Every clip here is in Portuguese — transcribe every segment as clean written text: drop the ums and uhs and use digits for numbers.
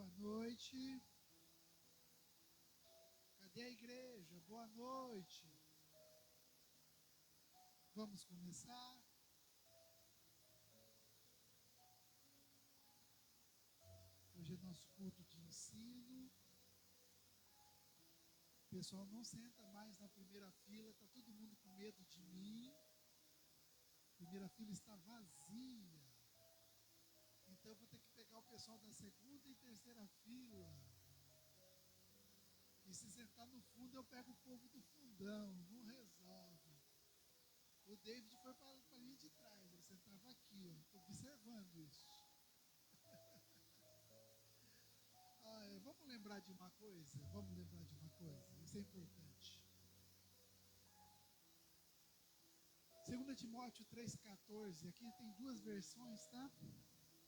boa noite. Cadê a igreja? Boa noite. Vamos começar. Hoje é nosso culto de ensino. O pessoal não senta mais na primeira fila, está todo mundo com medo de mim. A primeira fila está vazia. Então eu vou ter que pegar o pessoal da segunda e terceira fila. E se sentar no fundo, eu pego o povo do fundão. Não resolve. O David foi para a linha de trás, ele sentava aqui, ó, observando isso. Vamos lembrar de uma coisa? Isso é importante. 2 Timóteo 3,14, aqui tem duas versões, tá?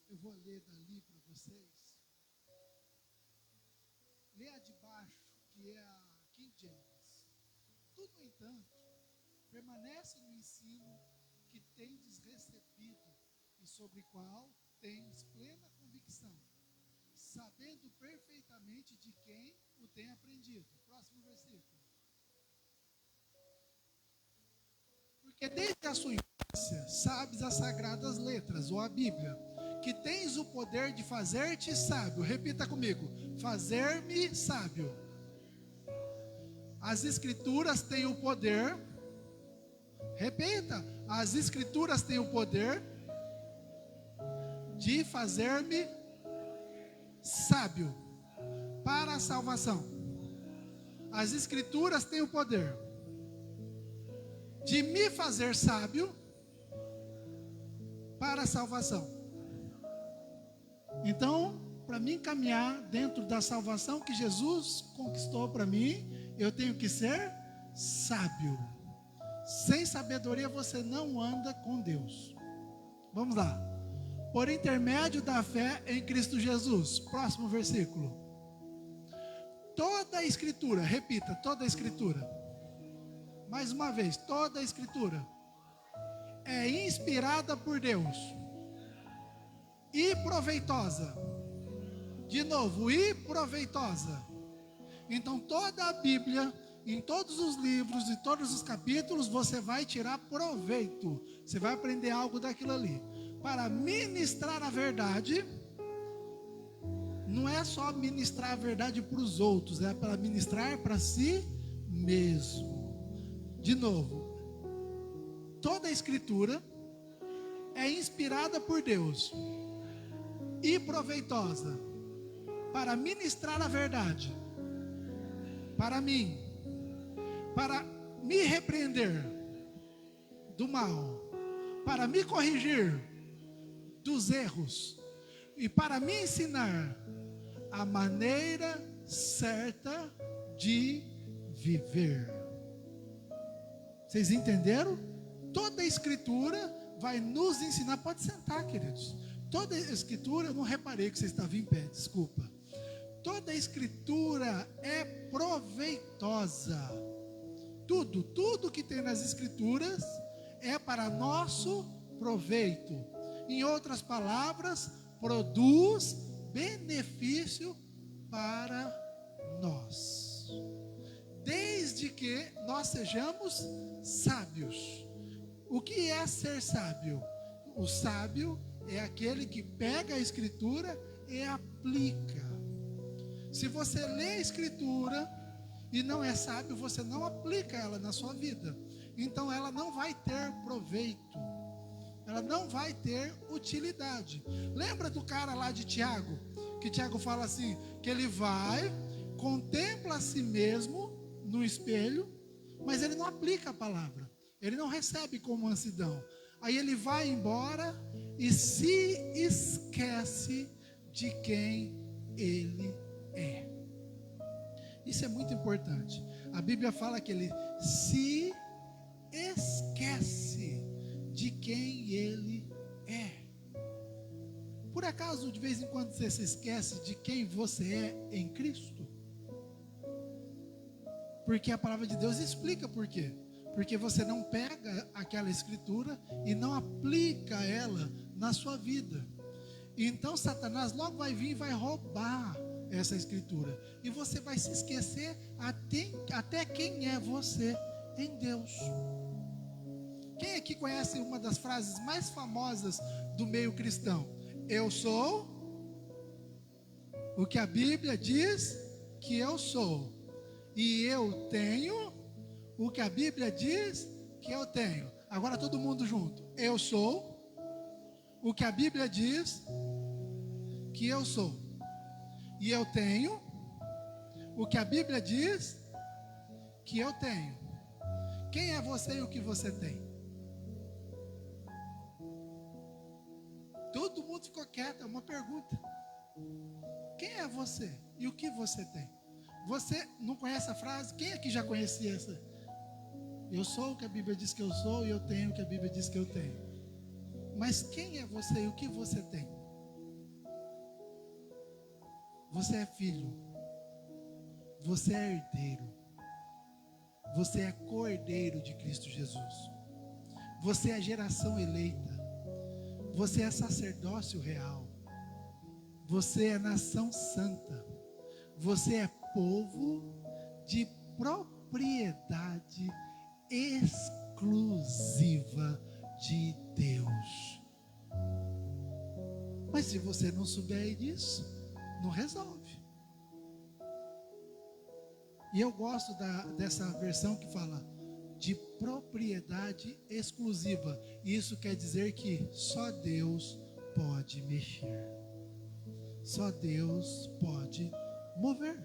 Eu vou ler dali para vocês. Lê a de baixo, que é a King James. Tu, no entanto, permanece no ensino que tendes recebido e sobre o qual tens plena convicção, sabendo perfeitamente de quem o tem aprendido. Próximo versículo. Porque desde a sua infância sabes as sagradas letras, ou a Bíblia, que tens o poder de fazer-te sábio. Repita comigo: fazer-me sábio. As Escrituras têm o poder. Repita: as Escrituras têm o poder de fazer-me sábio para a salvação. As Escrituras têm o poder de me fazer sábio para a salvação. Então, para mim caminhar dentro da salvação que Jesus conquistou para mim, eu tenho que ser sábio. Sem sabedoria você não anda com Deus. Vamos lá. Por intermédio da fé em Cristo Jesus. Próximo versículo. Toda a Escritura, repita, toda a Escritura. Mais uma vez, toda a Escritura é inspirada por Deus e proveitosa. De novo, e proveitosa. Então toda a Bíblia, em todos os livros e todos os capítulos, você vai tirar proveito. Você vai aprender algo daquilo ali. Para ministrar a verdade, não é só ministrar a verdade para os outros, é para ministrar para si mesmo. De novo, toda a Escritura é inspirada por Deus e proveitosa para ministrar a verdade para mim, para me repreender do mal, para me corrigir dos erros e para me ensinar a maneira certa de viver. Vocês entenderam? Toda a Escritura vai nos ensinar. Pode sentar, queridos. Toda a Escritura, eu não reparei que você estava em pé, desculpa. Toda a Escritura é proveitosa. Tudo que tem nas Escrituras é para nosso proveito. Em outras palavras, produz benefício para nós, desde que nós sejamos sábios. O que é ser sábio? O sábio é aquele que pega a Escritura e aplica. Se você lê a Escritura e não é sábio, você não aplica ela na sua vida. Então ela não vai ter proveito. Ela não vai ter utilidade. Lembra do cara lá de Tiago? Que Tiago fala assim, que ele vai, contempla a si mesmo no espelho, mas ele não aplica a palavra. Ele não recebe com mansidão. Aí ele vai embora e se esquece de quem ele é. Isso é muito importante. A Bíblia fala que ele se esquece de quem ele é. Por acaso, de vez em quando, você se esquece de quem você é em Cristo? Porque a palavra de Deus explica por quê. Porque você não pega aquela Escritura e não aplica ela na sua vida. Então Satanás logo vai vir e vai roubar essa escritura. E você vai se esquecer até quem é você em Deus. Quem aqui conhece uma das frases mais famosas do meio cristão? Eu sou o que a Bíblia diz que eu sou. E eu tenho o que a Bíblia diz que eu tenho. Agora todo mundo junto. Eu sou o que a Bíblia diz que eu sou. E eu tenho o que a Bíblia diz que eu tenho. Quem é você e o que você tem? Todo mundo ficou quieto, é uma pergunta. Quem é você e o que você tem? Você não conhece a frase? Quem aqui já conhecia essa? Eu sou o que a Bíblia diz que eu sou e eu tenho o que a Bíblia diz que eu tenho. Mas quem é você e o que você tem? Você é filho. Você é herdeiro. Você é cordeiro de Cristo Jesus. Você é geração eleita. Você é sacerdócio real. Você é nação santa. Você é povo de propriedade exclusiva de Deus. Mas se você não souber disso, não resolve. E eu gosto dessa versão que fala de propriedade exclusiva. Isso quer dizer que só Deus pode mexer. Só Deus pode mover.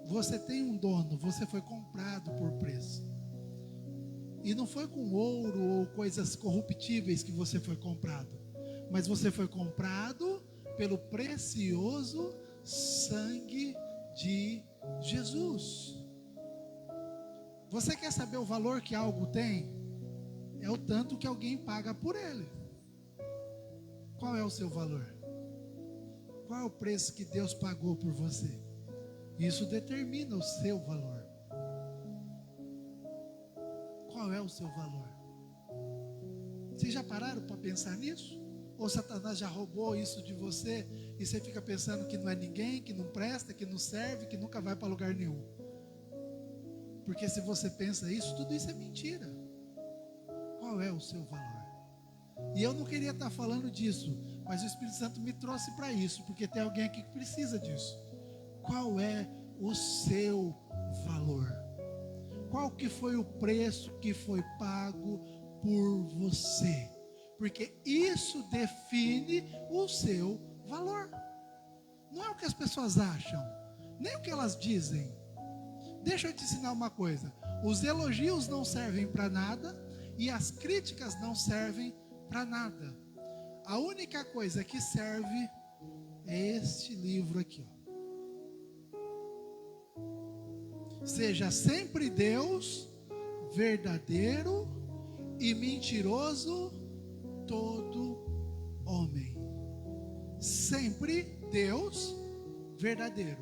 Você tem um dono, você foi comprado por preço. E não foi com ouro ou coisas corruptíveis que você foi comprado, mas você foi comprado pelo precioso sangue de Jesus. Você quer saber o valor que algo tem? É o tanto que alguém paga por ele. Qual é o seu valor? Qual é o preço que Deus pagou por você? Isso determina o seu valor. Qual é o seu valor? Vocês já pararam para pensar nisso? Ou Satanás já roubou isso de você e você fica pensando que não é ninguém, que não presta, que não serve, que nunca vai para lugar nenhum? Porque se você pensa isso, tudo isso é mentira. Qual é o seu valor? E eu não queria estar falando disso, mas o Espírito Santo me trouxe para isso, porque tem alguém aqui que precisa disso. Qual é o seu valor? Qual que foi o preço que foi pago por você? Porque isso define o seu valor. Não é o que as pessoas acham, nem o que elas dizem. Deixa eu te ensinar uma coisa. Os elogios não servem para nada e as críticas não servem para nada. A única coisa que serve é este livro aqui, ó. Seja sempre Deus, verdadeiro e mentiroso todo homem. Sempre Deus, verdadeiro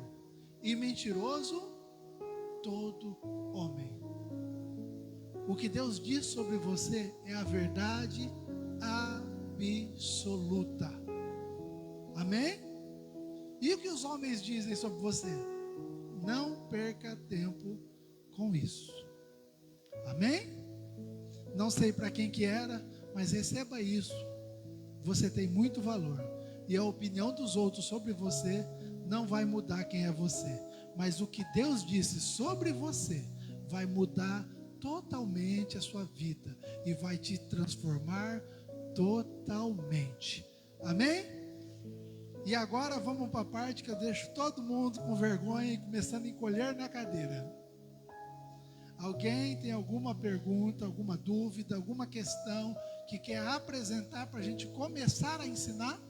e mentiroso todo homem. O que Deus diz sobre você é a verdade absoluta. Amém? E o que os homens dizem sobre você? Não perca tempo com isso. Amém? Não sei para quem que era, mas receba isso. Você tem muito valor. E a opinião dos outros sobre você não vai mudar quem é você. Mas o que Deus disse sobre você vai mudar totalmente a sua vida e vai te transformar totalmente. Amém? E agora vamos para a parte que eu deixo todo mundo com vergonha e começando a encolher na cadeira. Alguém tem alguma pergunta, alguma dúvida, alguma questão que quer apresentar para a gente começar a ensinar?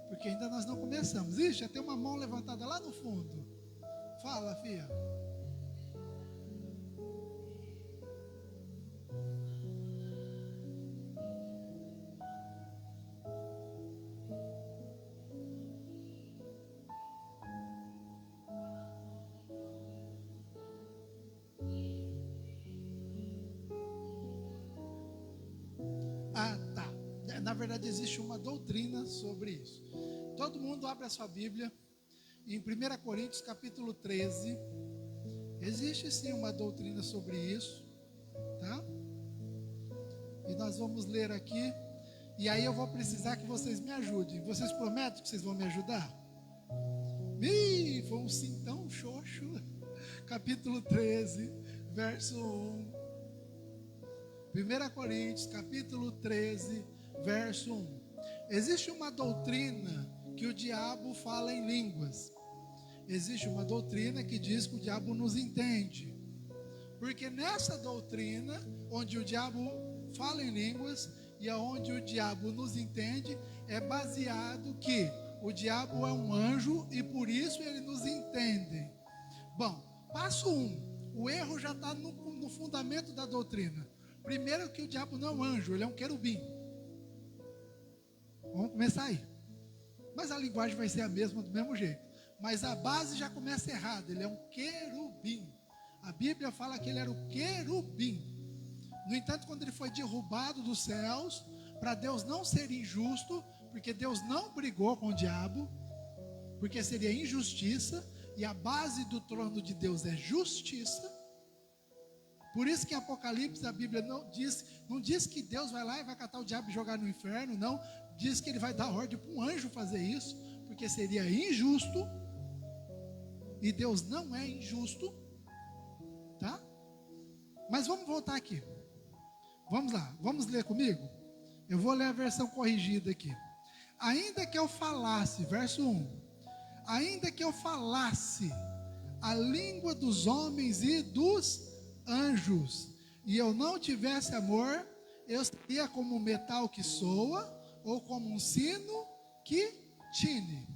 Porque ainda nós não começamos. Ixi, já tem uma mão levantada lá no fundo. Fala, filha. Ah, tá. Na verdade, existe uma doutrina sobre isso. Todo mundo abre a sua Bíblia em 1 Coríntios capítulo 13. Existe sim uma doutrina sobre isso, tá? E nós vamos ler aqui. E aí eu vou precisar que vocês me ajudem. Vocês prometem que vocês vão me ajudar? Foi um sim tão xoxo. Capítulo 13, verso 1. 1 Coríntios, capítulo 13, verso 1. Existe uma doutrina que o diabo fala em línguas. Existe uma doutrina que diz que o diabo nos entende. Porque nessa doutrina, onde o diabo fala em línguas e aonde o diabo nos entende, é baseado que o diabo é um anjo e por isso ele nos entende. Bom, passo 1. O erro já está no fundamento da doutrina. Primeiro que o diabo não é um anjo, ele é um querubim. Vamos começar aí. Mas a linguagem vai ser a mesma do mesmo jeito. Mas a base já começa errada, ele é um querubim. A Bíblia fala que ele era o querubim. No entanto, quando ele foi derrubado dos céus, para Deus não ser injusto, porque Deus não brigou com o diabo, porque seria injustiça, e a base do trono de Deus é justiça. Por isso que em Apocalipse a Bíblia não diz que Deus vai lá e vai catar o diabo e jogar no inferno, não. Diz que ele vai dar ordem para um anjo fazer isso, porque seria injusto, e Deus não é injusto, tá? Mas vamos voltar aqui. Vamos lá, vamos ler comigo? Eu vou ler a versão corrigida aqui. Ainda que eu falasse, verso 1. Ainda que eu falasse a língua dos homens e dos anjos, e eu não tivesse amor, eu seria como um metal que soa, ou como um sino que tine.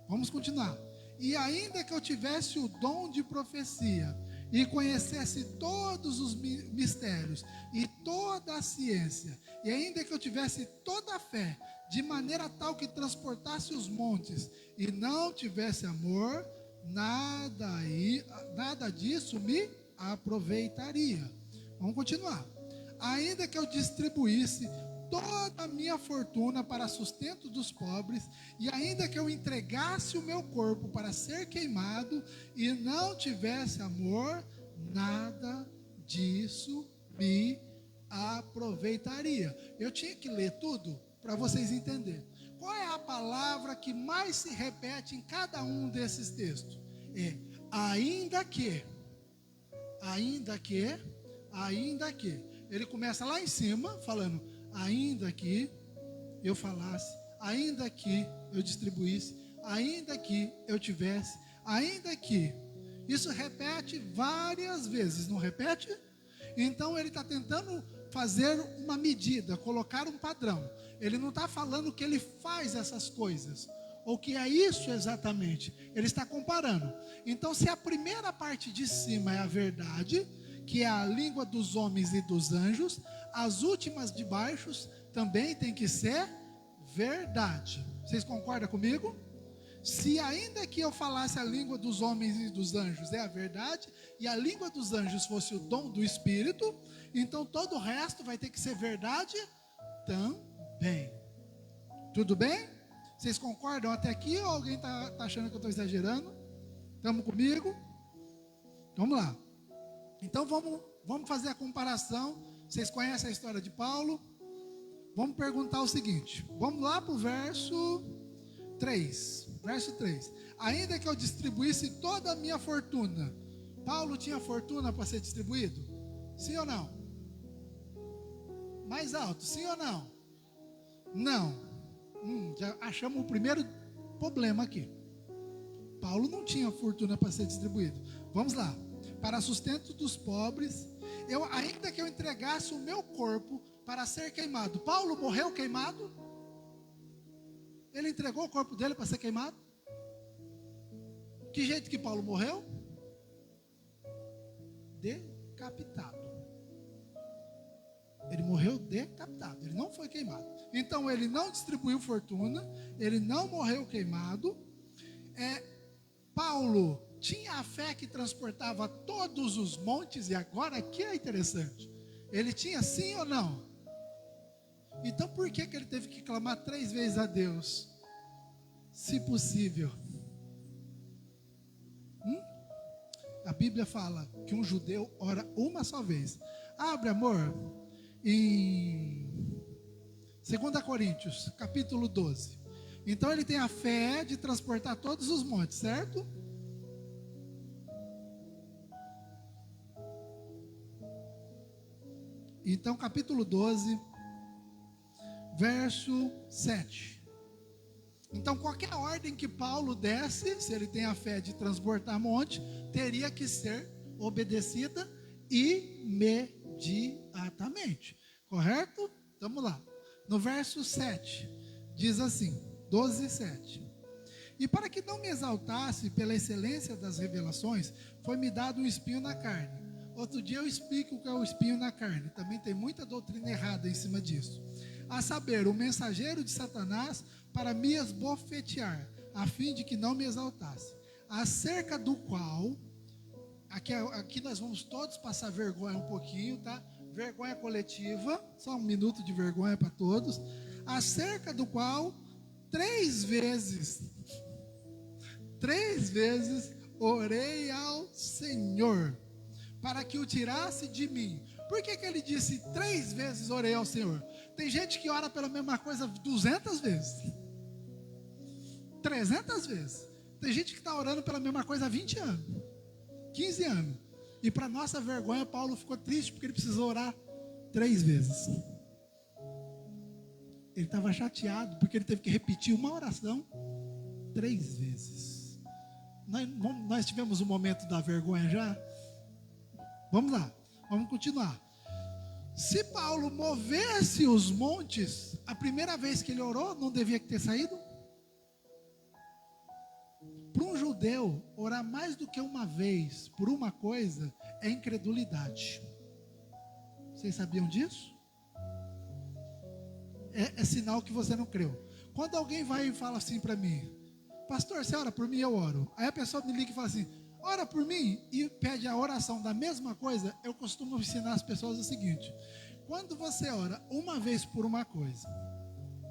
Vamos continuar. E ainda que eu tivesse o dom de profecia, e conhecesse todos os mistérios, e toda a ciência, e ainda que eu tivesse toda a fé, de maneira tal que transportasse os montes, e não tivesse amor, nada disso me aproveitaria. Vamos continuar. Ainda que eu distribuísse toda a minha fortuna para sustento dos pobres, e ainda que eu entregasse o meu corpo para ser queimado, e não tivesse amor, nada disso me aproveitaria. Eu tinha que ler tudo para vocês entenderem. Qual é a palavra que mais se repete em cada um desses textos? É ainda que. Ainda que. Ainda que. Ele começa lá em cima falando: ainda que eu falasse, ainda que eu distribuísse, ainda que eu tivesse, ainda que. Isso repete várias vezes, não repete? Então ele está tentando fazer uma medida, colocar um padrão. Ele não está falando que ele faz essas coisas, ou que é isso exatamente. Ele está comparando. Então, se a primeira parte de cima é a verdade, que é a língua dos homens e dos anjos, as últimas de baixo também tem que ser verdade. Vocês concordam comigo? Se ainda que eu falasse a língua dos homens e dos anjos é a verdade, e a língua dos anjos fosse o dom do Espírito, então todo o resto vai ter que ser verdade também. Tudo bem? Vocês concordam até aqui, ou alguém está achando que eu estou exagerando? Estamos comigo? Vamos lá. Então vamos fazer a comparação. Vocês conhecem a história de Paulo? Vamos perguntar o seguinte. Vamos lá para o verso 3. Verso 3. Ainda que eu distribuísse toda a minha fortuna. Paulo tinha fortuna para ser distribuído? Sim ou não? Mais alto, sim ou não? Não. Já achamos o primeiro problema aqui. Paulo não tinha fortuna para ser distribuído. Vamos lá. Para sustento dos pobres, ainda que eu entregasse o meu corpo para ser queimado. Paulo morreu queimado? Ele entregou o corpo dele para ser queimado? Que jeito que Paulo morreu? Decapitado. Ele morreu decapitado, ele não foi queimado. Então ele não distribuiu fortuna, ele não morreu queimado. Paulo tinha a fé que transportava todos os montes, e agora aqui é interessante. Ele tinha sim ou não? Então por que ele teve que clamar 3 vezes a Deus? Se possível, Bíblia fala que um judeu ora uma só vez. Abre, amor, em 2 Coríntios, capítulo 12. Então ele tem a fé de transportar todos os montes, certo? Então, capítulo 12, verso 7. Então, qualquer ordem que Paulo desse, se ele tem a fé de transportar monte, teria que ser obedecida imediatamente. Correto? Vamos lá. No verso 7, diz assim, 12, 7. E para que não me exaltasse pela excelência das revelações, foi-me dado um espinho na carne. Outro dia eu explico o que é o espinho na carne. Também tem muita doutrina errada em cima disso. A saber, o mensageiro de Satanás para me esbofetear, a fim de que não me exaltasse. Acerca do qual, aqui nós vamos todos passar vergonha um pouquinho, tá? Vergonha coletiva, só um minuto de vergonha para todos. Acerca do qual, 3 vezes orei ao Senhor, para que o tirasse de mim. Por que ele disse 3 vezes orei ao Senhor? Tem gente que ora pela mesma coisa 200 vezes, 300 vezes. Tem gente que está orando pela mesma coisa há 20 anos, 15 anos. E para nossa vergonha, Paulo ficou triste porque ele precisou orar 3 vezes. Ele estava chateado porque ele teve que repetir uma oração 3 vezes. Nós tivemos um momento da vergonha já? Vamos lá, vamos continuar. Se Paulo movesse os montes, a primeira vez que ele orou, não devia ter saído? Para um judeu, orar mais do que uma vez por uma coisa é incredulidade. Vocês sabiam disso? É sinal que você não creu. Quando alguém vai e fala assim para mim, pastor, você ora por mim, eu oro. Aí a pessoa me liga e fala assim, ora por mim, e pede a oração da mesma coisa. Eu costumo ensinar as pessoas o seguinte: quando você ora uma vez por uma coisa,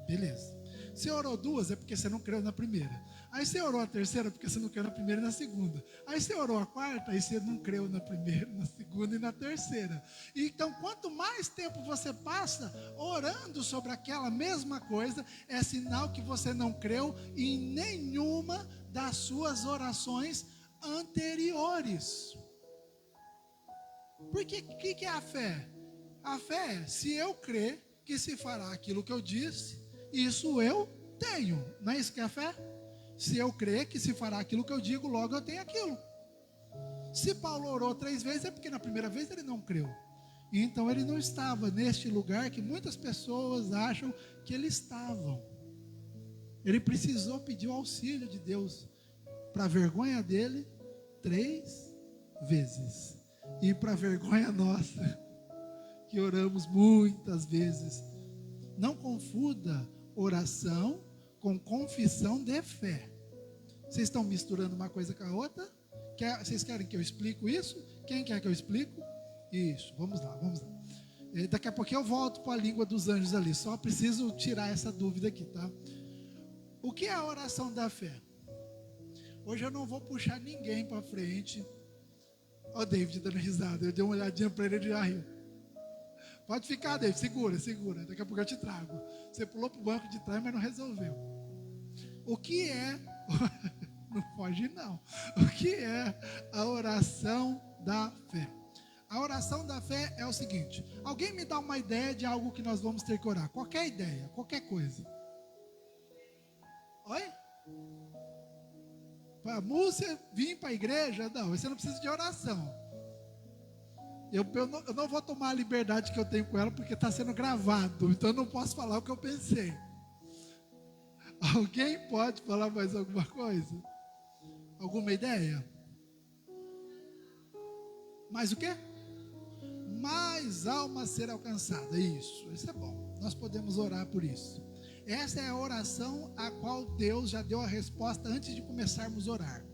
beleza. Você orou 2 é porque você não creu na primeira. Aí você orou a terceira porque você não creu na primeira e na segunda. Aí você orou a quarta e você não creu na primeira, na segunda e na terceira. Então, quanto mais tempo você passa orando sobre aquela mesma coisa, é sinal que você não creu em nenhuma das suas orações anteriores. Porque o que é a fé? A fé é, se eu crer que se fará aquilo que eu disse, isso eu tenho. Não é isso que é a fé? Se eu crer que se fará aquilo que eu digo, logo eu tenho aquilo. Se Paulo orou 3 vezes, é porque na primeira vez ele não creu. Então ele não estava neste lugar que muitas pessoas acham que ele estava. Ele precisou pedir o auxílio de Deus. Para a vergonha dele, 3 vezes. E para a vergonha nossa, que oramos muitas vezes. Não confunda oração com confissão de fé. Vocês estão misturando uma coisa com a outra? Vocês querem que eu explique isso? Quem quer que eu explique? Isso, vamos lá. Daqui a pouco eu volto para a língua dos anjos ali. Só preciso tirar essa dúvida aqui, tá? O que é a oração da fé? Hoje eu não vou puxar ninguém para frente. Ó, o David dando risada. Eu dei uma olhadinha para ele e já riu. Pode ficar, David, segura. Daqui a pouco eu te trago. Você pulou para o banco de trás, mas não resolveu. O que é... Não foge não. O que é a oração da fé? A oração da fé é o seguinte: alguém me dá uma ideia de algo que nós vamos ter que orar? Qualquer ideia, qualquer coisa. Oi? Para Múcia vir para a igreja? Não, você não precisa de oração. Eu não vou tomar a liberdade que eu tenho com ela, porque está sendo gravado. Então eu não posso falar o que eu pensei. Alguém pode falar mais alguma coisa? Alguma ideia? Mais o quê? Mais alma ser alcançada. Isso é bom. Nós podemos orar por isso. Essa é a oração a qual Deus já deu a resposta antes de começarmos a orar.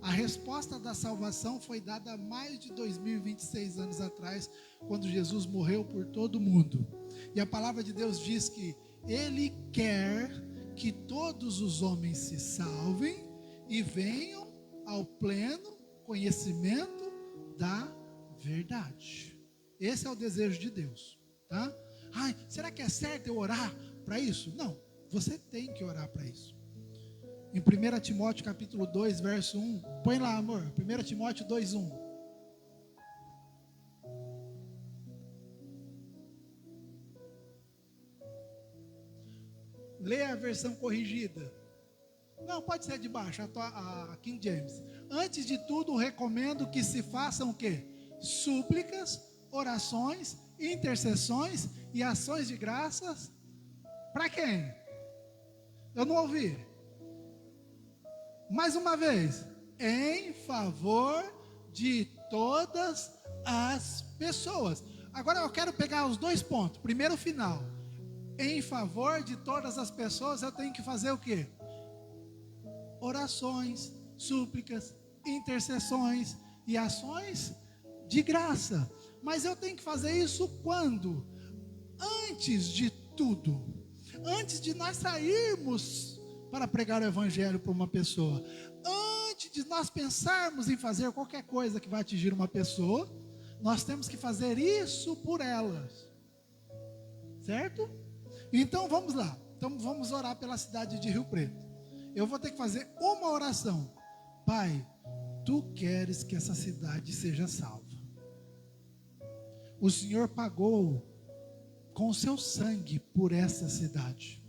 A resposta da salvação foi dada há mais de 2026 anos atrás, quando Jesus morreu por todo mundo. E a palavra de Deus diz que Ele quer que todos os homens se salvem e venham ao pleno conhecimento da verdade. Esse é o desejo de Deus, tá? Ai, será que é certo eu orar para isso? Não, você tem que orar para isso. Em 1 Timóteo capítulo 2, verso 1, põe lá, amor, 1 Timóteo 2, 1. Leia a versão corrigida. Não, pode ser de baixo, a King James. Antes de tudo, recomendo que se façam o quê? Súplicas, orações, intercessões e ações de graças. Para quem? Eu não ouvi. Mais uma vez. Em favor de todas as pessoas. Agora eu quero pegar os dois pontos. Primeiro, o final. Em favor de todas as pessoas, eu tenho que fazer o quê? Orações, súplicas, intercessões e ações de graça. Mas eu tenho que fazer isso quando? Antes de tudo. Antes de nós sairmos para pregar o evangelho para uma pessoa. Antes de nós pensarmos em fazer qualquer coisa que vai atingir uma pessoa, nós temos que fazer isso por elas. Certo? Então vamos lá. Então vamos orar pela cidade de Rio Preto. Eu vou ter que fazer uma oração. Pai, tu queres que essa cidade seja salva. O Senhor pagou com o seu sangue por essa cidade.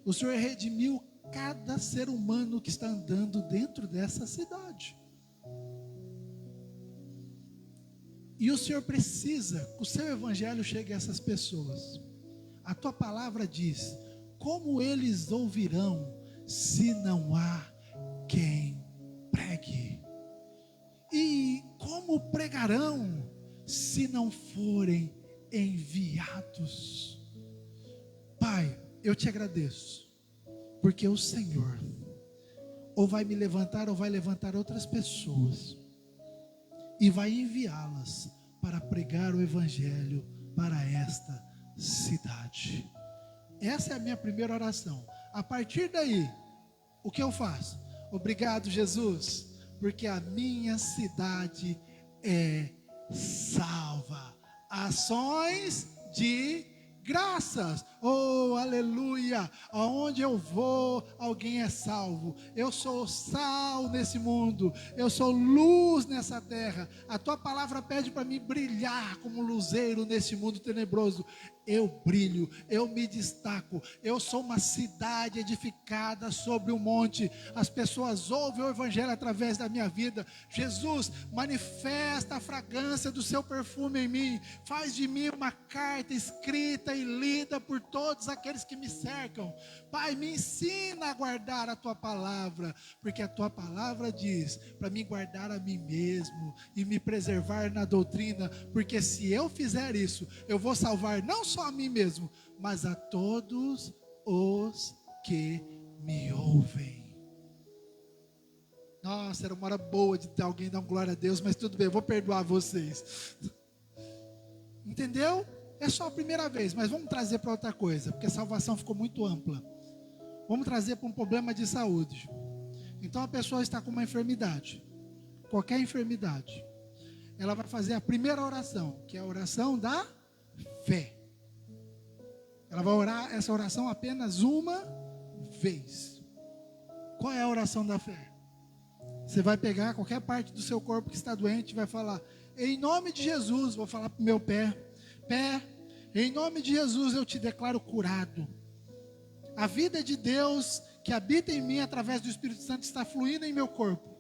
O Senhor redimiu cada ser humano que está andando dentro dessa cidade. E o Senhor precisa que o seu evangelho chegue a essas pessoas. A tua palavra diz: como eles ouvirão se não há quem pregue? E como pregarão se não forem enviados? Pai, eu te agradeço, porque o Senhor ou vai me levantar ou vai levantar outras pessoas e vai enviá-las para pregar o evangelho para esta cidade. Essa é a minha primeira oração. A partir daí, o que eu faço? Obrigado, Jesus, porque a minha cidade é salva. Ações de graças. Oh, aleluia. Aonde eu vou, alguém é salvo. Eu sou sal nesse mundo. Eu sou luz nessa terra. A tua palavra pede para mim brilhar como luzeiro nesse mundo tenebroso. Eu brilho, eu me destaco. Eu sou uma cidade edificada sobre um monte. As pessoas ouvem o evangelho através da minha vida. Jesus, manifesta a fragrância do seu perfume em mim. Faz de mim uma carta escrita e lida por todos aqueles que me cercam. Pai, me ensina a guardar a tua palavra, porque a tua palavra diz para mim guardar a mim mesmo e me preservar na doutrina, porque se eu fizer isso, eu vou salvar não só a mim mesmo, mas a todos os que me ouvem. Nossa, era uma hora boa de ter alguém dar glória a Deus, mas tudo bem, eu vou perdoar vocês. Entendeu? É só a primeira vez, mas vamos trazer para outra coisa, porque a salvação ficou muito ampla. Vamos trazer para um problema de saúde. Então a pessoa está com uma enfermidade, qualquer enfermidade. Ela vai fazer a primeira oração, que é a oração da fé. Ela vai orar essa oração apenas uma vez. Qual é a oração da fé? Você vai pegar qualquer parte do seu corpo que está doente e vai falar: em nome de Jesus, vou falar para o meu pé, em nome de Jesus eu te declaro curado. A vida de Deus que habita em mim através do Espírito Santo está fluindo em meu corpo.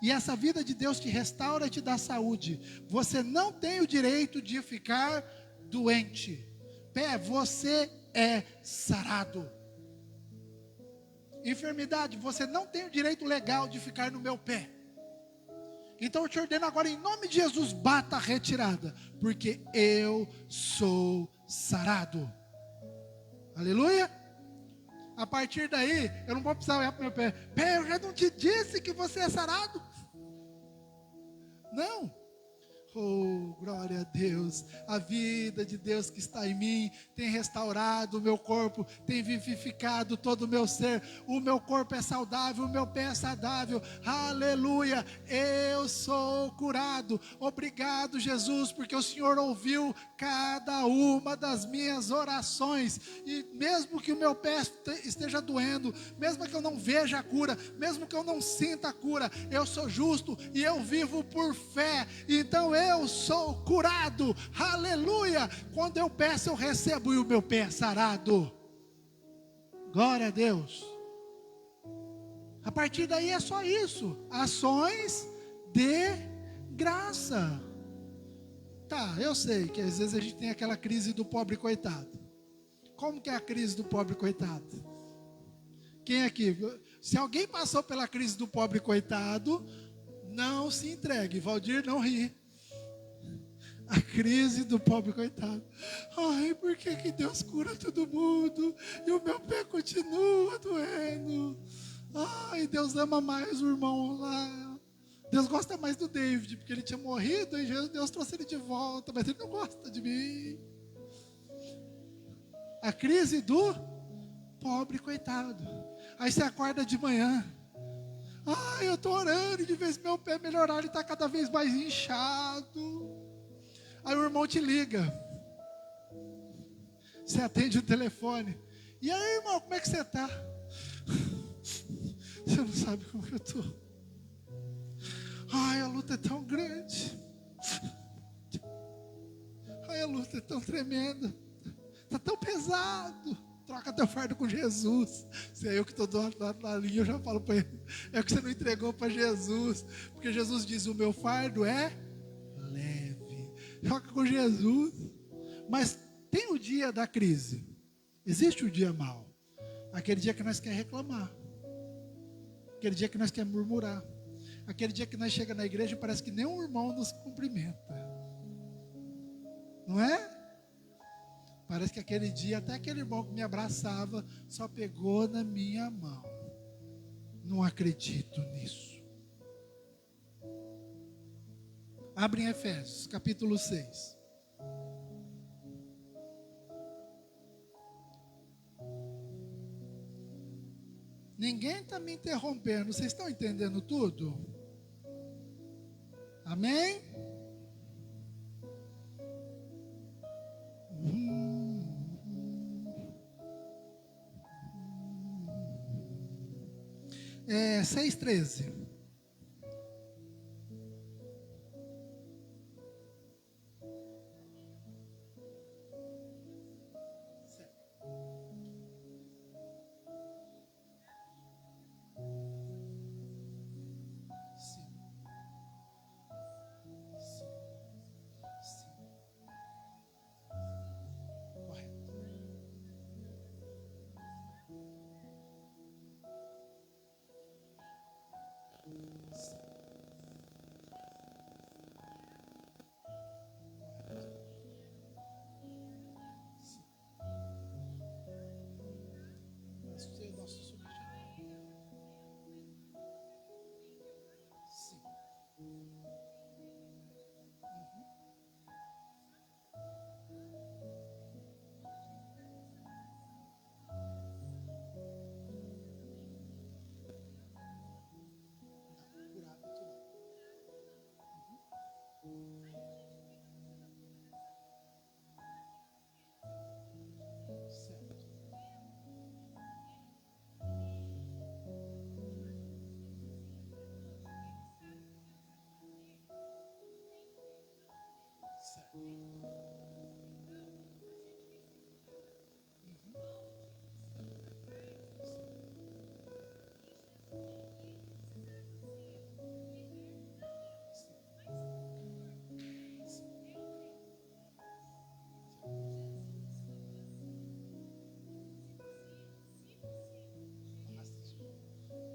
E essa vida de Deus que restaura e te dá saúde. Você não tem o direito de ficar doente. Você é sarado. Enfermidade, você não tem o direito legal de ficar no meu pé. Então eu te ordeno agora, em nome de Jesus, bata a retirada, porque eu sou sarado. Aleluia. A partir daí, eu não vou precisar olhar para o meu pé. Eu já não te disse que você é sarado? Não. Oh, glória a Deus. A vida de Deus que está em mim tem restaurado o meu corpo, tem vivificado todo o meu ser. O meu corpo é saudável, o meu pé é saudável. Aleluia. Eu sou curado. Obrigado, Jesus, porque o Senhor ouviu cada uma das minhas orações. E mesmo que o meu pé esteja doendo, mesmo que eu não veja a cura, mesmo que eu não sinta a cura, eu sou justo e eu vivo por fé. Então eu sou curado, aleluia. Quando eu peço, eu recebo e o meu pé é sarado. Glória a Deus. A partir daí é só isso: ações de graça. Tá, eu sei que às vezes a gente tem aquela crise do pobre coitado. Como que é a crise do pobre coitado? Quem aqui? Se alguém passou pela crise do pobre coitado, não se entregue. Valdir, não ri. A crise do pobre coitado. Ai, por que Deus cura todo mundo e o meu pé continua doendo? Ai, Deus ama mais o irmão lá. Deus gosta mais do David, porque ele tinha morrido e Deus trouxe ele de volta, mas ele não gosta de mim. A crise do pobre coitado. Aí você acorda de manhã. Ai, eu estou orando de vez meu pé melhorar, ele está cada vez mais inchado. Aí o irmão te liga. Você atende o telefone. E aí, irmão, como é que você está? Você não sabe como eu estou. Ai, a luta é tão grande. Ai, a luta é tão tremenda. Está tão pesado. Troca teu fardo com Jesus. Se é eu que estou do lado da linha, eu já falo para ele. É que você não entregou para Jesus. Porque Jesus diz: o meu fardo é leve. Troca com Jesus. Mas tem o dia da crise. Existe o dia mau. Aquele dia que nós quer reclamar. Aquele dia que nós quer murmurar. Aquele dia que nós chega na igreja e parece que nenhum irmão nos cumprimenta. Não é? Parece que aquele dia até aquele irmão que me abraçava só pegou na minha mão. Não acredito nisso. Abre em Efésios, capítulo 6. Ninguém está me interrompendo. Vocês estão entendendo tudo? Amém? É 6:13.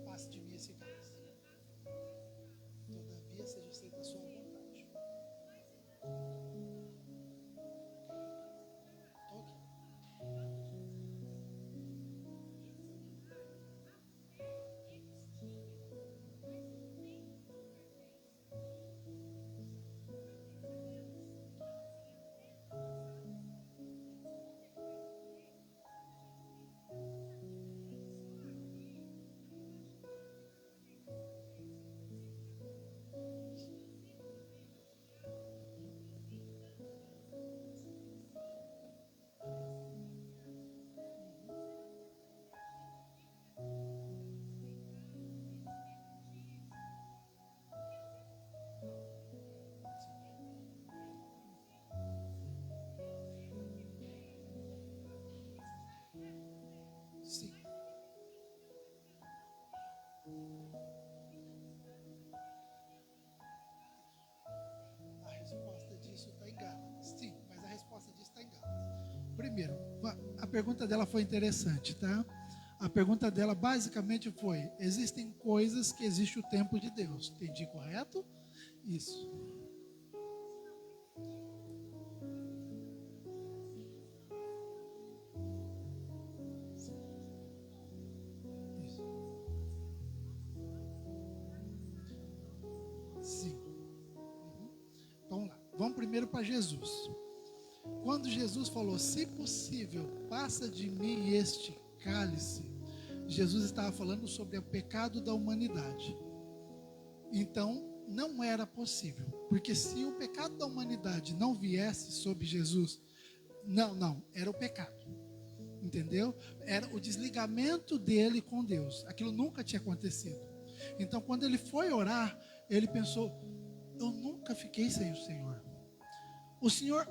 Passe de mim esse cálice. Todavia seja feita a sua vontade. primeiro, a pergunta dela foi interessante, tá? A pergunta dela basicamente foi: existem coisas que existe o tempo de Deus. Entendi correto? Isso. Isso. Sim. Vamos lá. Vamos primeiro para Jesus. Quando Jesus falou: se possível, passa de mim este cálice, Jesus estava falando sobre o pecado da humanidade. Então, não era possível, porque se o pecado da humanidade não viesse sobre Jesus, não, era o pecado, entendeu? Era o desligamento dele com Deus, aquilo nunca tinha acontecido. Então, quando ele foi orar, ele pensou: eu nunca fiquei sem o Senhor.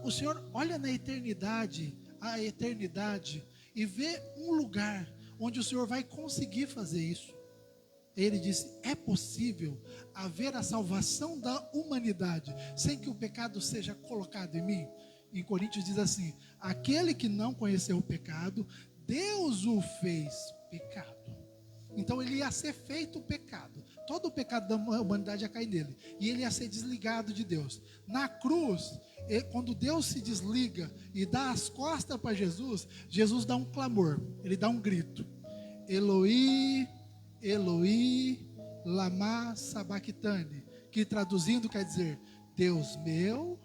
O Senhor olha na eternidade, a eternidade, e vê um lugar onde o Senhor vai conseguir fazer isso. Ele disse: é possível haver a salvação da humanidade sem que o pecado seja colocado em mim? Em Coríntios diz assim: aquele que não conheceu o pecado, Deus o fez pecado. Então ele ia ser feito pecado. Todo o pecado da humanidade ia cair nele. E ele ia ser desligado de Deus. Na cruz, quando Deus se desliga e dá as costas para Jesus, Jesus dá um clamor, ele dá um grito: Eloi, Eloi, lama sabachthani, que traduzindo quer dizer: Deus meu,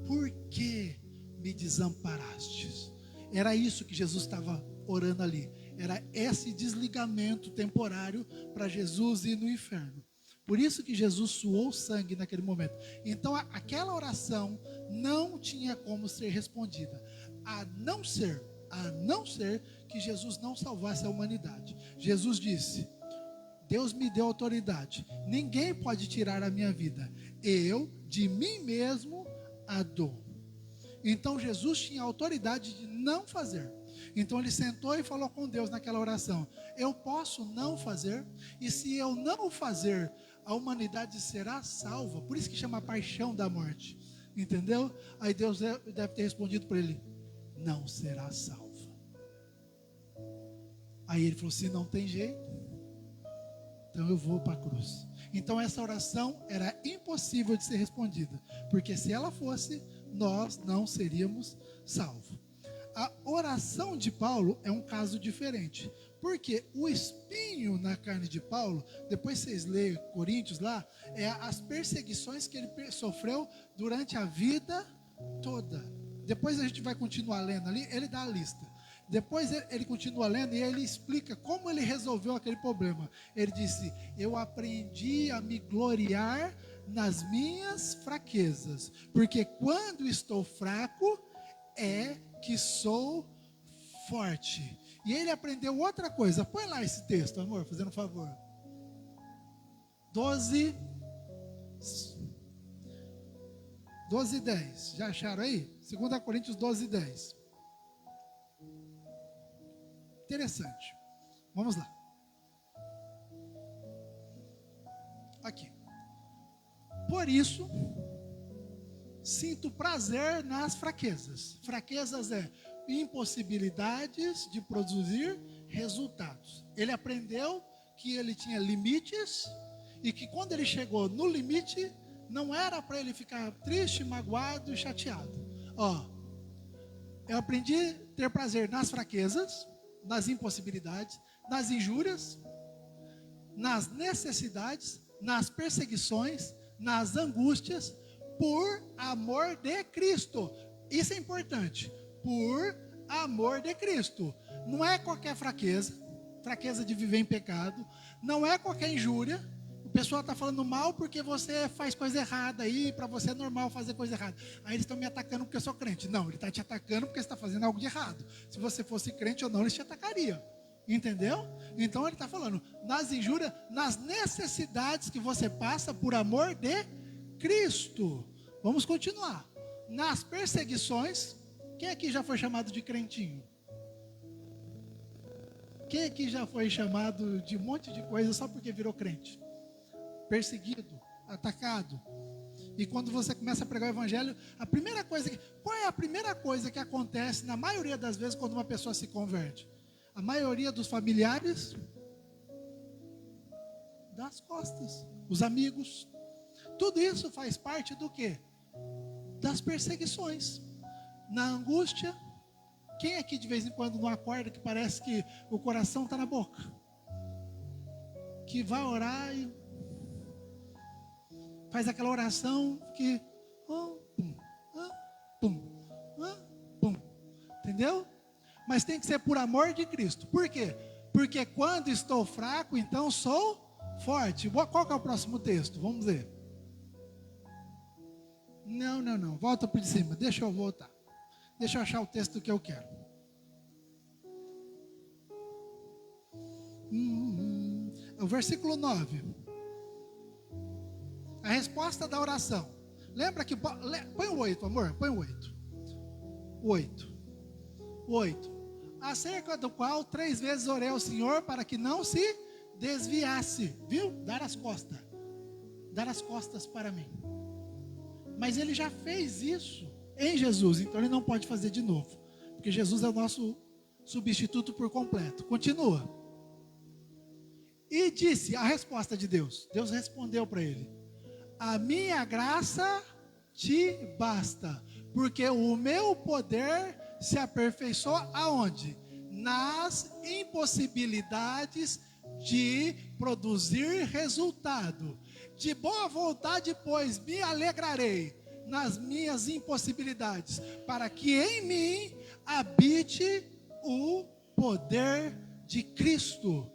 por que me desamparastes? Era isso que Jesus estava orando ali. Era esse desligamento temporário para Jesus ir no inferno. Por isso que Jesus suou sangue naquele momento. Então aquela oração não tinha como ser respondida, a não ser que Jesus não salvasse a humanidade. Jesus disse: Deus me deu autoridade, ninguém pode tirar a minha vida, eu de mim mesmo a dou. Então Jesus tinha autoridade de não fazer. Então ele sentou e falou com Deus naquela oração: eu posso não fazer? E se eu não fazer, a humanidade será salva? Por isso que chama a paixão da morte, entendeu? Aí Deus deve ter respondido para ele: não será salva. Aí ele falou: se não tem jeito, então eu vou para a cruz. Então essa oração era impossível de ser respondida, porque se ela fosse, nós não seríamos salvos. A oração de Paulo é um caso diferente, porque o espinho na carne de Paulo, depois vocês leem Coríntios lá, é as perseguições que ele sofreu durante a vida toda. Depois a gente vai continuar lendo ali, ele dá a lista. Depois ele continua lendo e ele explica como ele resolveu aquele problema. Ele disse: eu aprendi a me gloriar nas minhas fraquezas, porque quando estou fraco é que sou forte. E ele aprendeu outra coisa. Põe lá esse texto, amor, fazendo um favor. 12:10. Já acharam aí? 2 Coríntios 12:10. Interessante. Vamos lá. Aqui. Por isso, sinto prazer nas fraquezas. Fraquezas é impossibilidades de produzir resultados. Ele aprendeu que ele tinha limites e que quando ele chegou no limite, não era para ele ficar triste, magoado e chateado. Eu aprendi a ter prazer nas fraquezas, nas impossibilidades, nas injúrias, nas necessidades, nas perseguições, nas angústias, por amor de Cristo. Isso é importante. Por amor de Cristo. Não é qualquer fraqueza de viver em pecado, não é qualquer injúria. O pessoal está falando mal porque você faz coisa errada aí, para você é normal fazer coisa errada. Aí eles estão me atacando porque eu sou crente. Não, ele está te atacando porque você está fazendo algo de errado. Se você fosse crente ou não, eles te atacariam. Entendeu? Então ele está falando nas injúrias, nas necessidades que você passa por amor de Cristo. Vamos continuar. Nas perseguições, quem aqui já foi chamado de crentinho? Quem aqui já foi chamado de um monte de coisa só porque virou crente? Perseguido, atacado. E quando você começa a pregar o evangelho, qual é a primeira coisa que acontece na maioria das vezes quando uma pessoa se converte? A maioria dos familiares dá as costas, os amigos. Tudo isso faz parte do quê? Das perseguições. Na angústia, quem aqui de vez em quando não acorda que parece que o coração está na boca? Que vai orar e faz aquela oração que pum. Entendeu? Mas tem que ser por amor de Cristo. Por quê? Porque quando estou fraco, então sou forte. Qual que é o próximo texto? Vamos ver. Não. Volta por cima. Deixa eu voltar. Deixa eu achar o texto que eu quero. O versículo 9. A resposta da oração. Lembra que... Põe o 8, amor. Põe o 8. O 8. Acerca do qual 3 vezes orei ao Senhor para que não se desviasse. Viu? Dar as costas. Dar as costas para mim. Mas ele já fez isso em Jesus, então ele não pode fazer de novo, porque Jesus é o nosso substituto por completo. Continua. E disse a resposta de Deus. Deus respondeu para ele: a minha graça te basta, porque o meu poder se aperfeiçoa aonde? Nas impossibilidades de produzir resultado. De boa vontade, pois, me alegrarei nas minhas impossibilidades, para que em mim habite o poder de Cristo.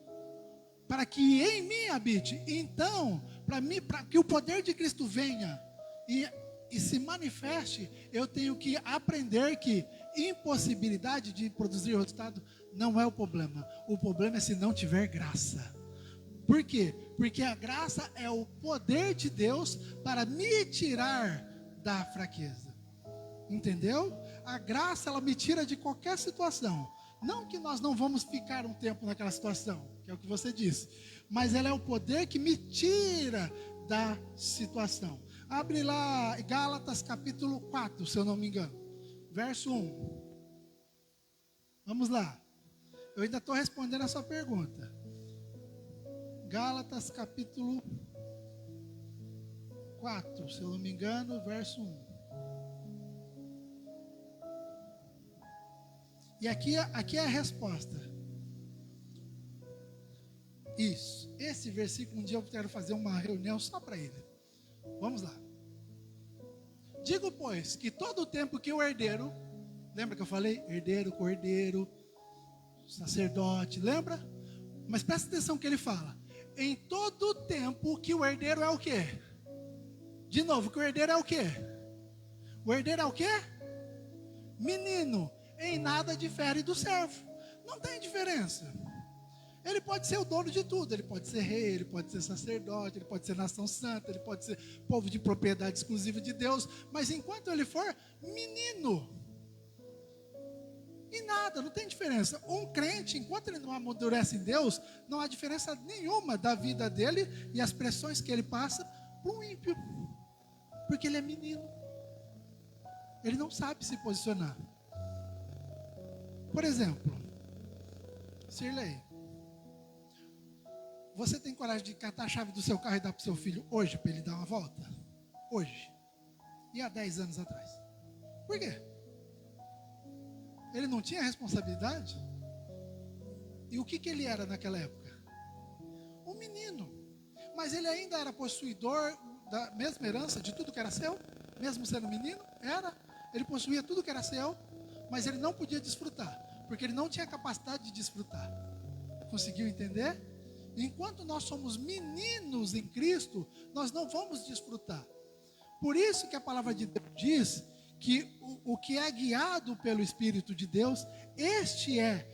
Para que em mim habite. Então, para que o poder de Cristo venha e se manifeste, eu tenho que aprender que impossibilidade de produzir resultado não é o problema. O problema é se não tiver graça. Por quê? Porque a graça é o poder de Deus para me tirar da fraqueza. Entendeu? A graça, ela me tira de qualquer situação. Não que nós não vamos ficar um tempo naquela situação, que é o que você disse, mas ela é o poder que me tira da situação. Abre lá Gálatas capítulo 4, se eu não me engano, verso 1. Vamos lá. Eu ainda estou respondendo a sua pergunta. Gálatas capítulo 4, se eu não me engano, verso 1. E aqui é a resposta. Isso. Esse versículo, um dia eu quero fazer uma reunião só para ele. Vamos lá. Digo, pois, que todo o tempo que o herdeiro, lembra que eu falei? Herdeiro, cordeiro, sacerdote, lembra? Mas presta atenção que ele fala. Em todo o tempo que o herdeiro é o quê? De novo, que o herdeiro é o quê? O herdeiro é o quê? Menino. Em nada difere do servo. Não tem diferença. Ele pode ser o dono de tudo. Ele pode ser rei, ele pode ser sacerdote, ele pode ser nação santa, ele pode ser povo de propriedade exclusiva de Deus. Mas enquanto ele for menino, e nada, não tem diferença. Um crente, enquanto ele não amadurece em Deus, não há diferença nenhuma da vida dele e as pressões que ele passa para um ímpio. Porque ele é menino. Ele não sabe se posicionar. Por exemplo, Sirlei, você tem coragem de catar a chave do seu carro e dar para o seu filho hoje, para ele dar uma volta? Hoje. E há 10 anos atrás? Por quê? Ele não tinha responsabilidade? E o que ele era naquela época? Um menino. Mas ele ainda era possuidor da mesma herança de tudo que era seu? Mesmo sendo menino? Era. Ele possuía tudo que era seu, mas ele não podia desfrutar, porque ele não tinha capacidade de desfrutar. Conseguiu entender? Enquanto nós somos meninos em Cristo, nós não vamos desfrutar. Por isso que a palavra de Deus diz que o que é guiado pelo Espírito de Deus, este é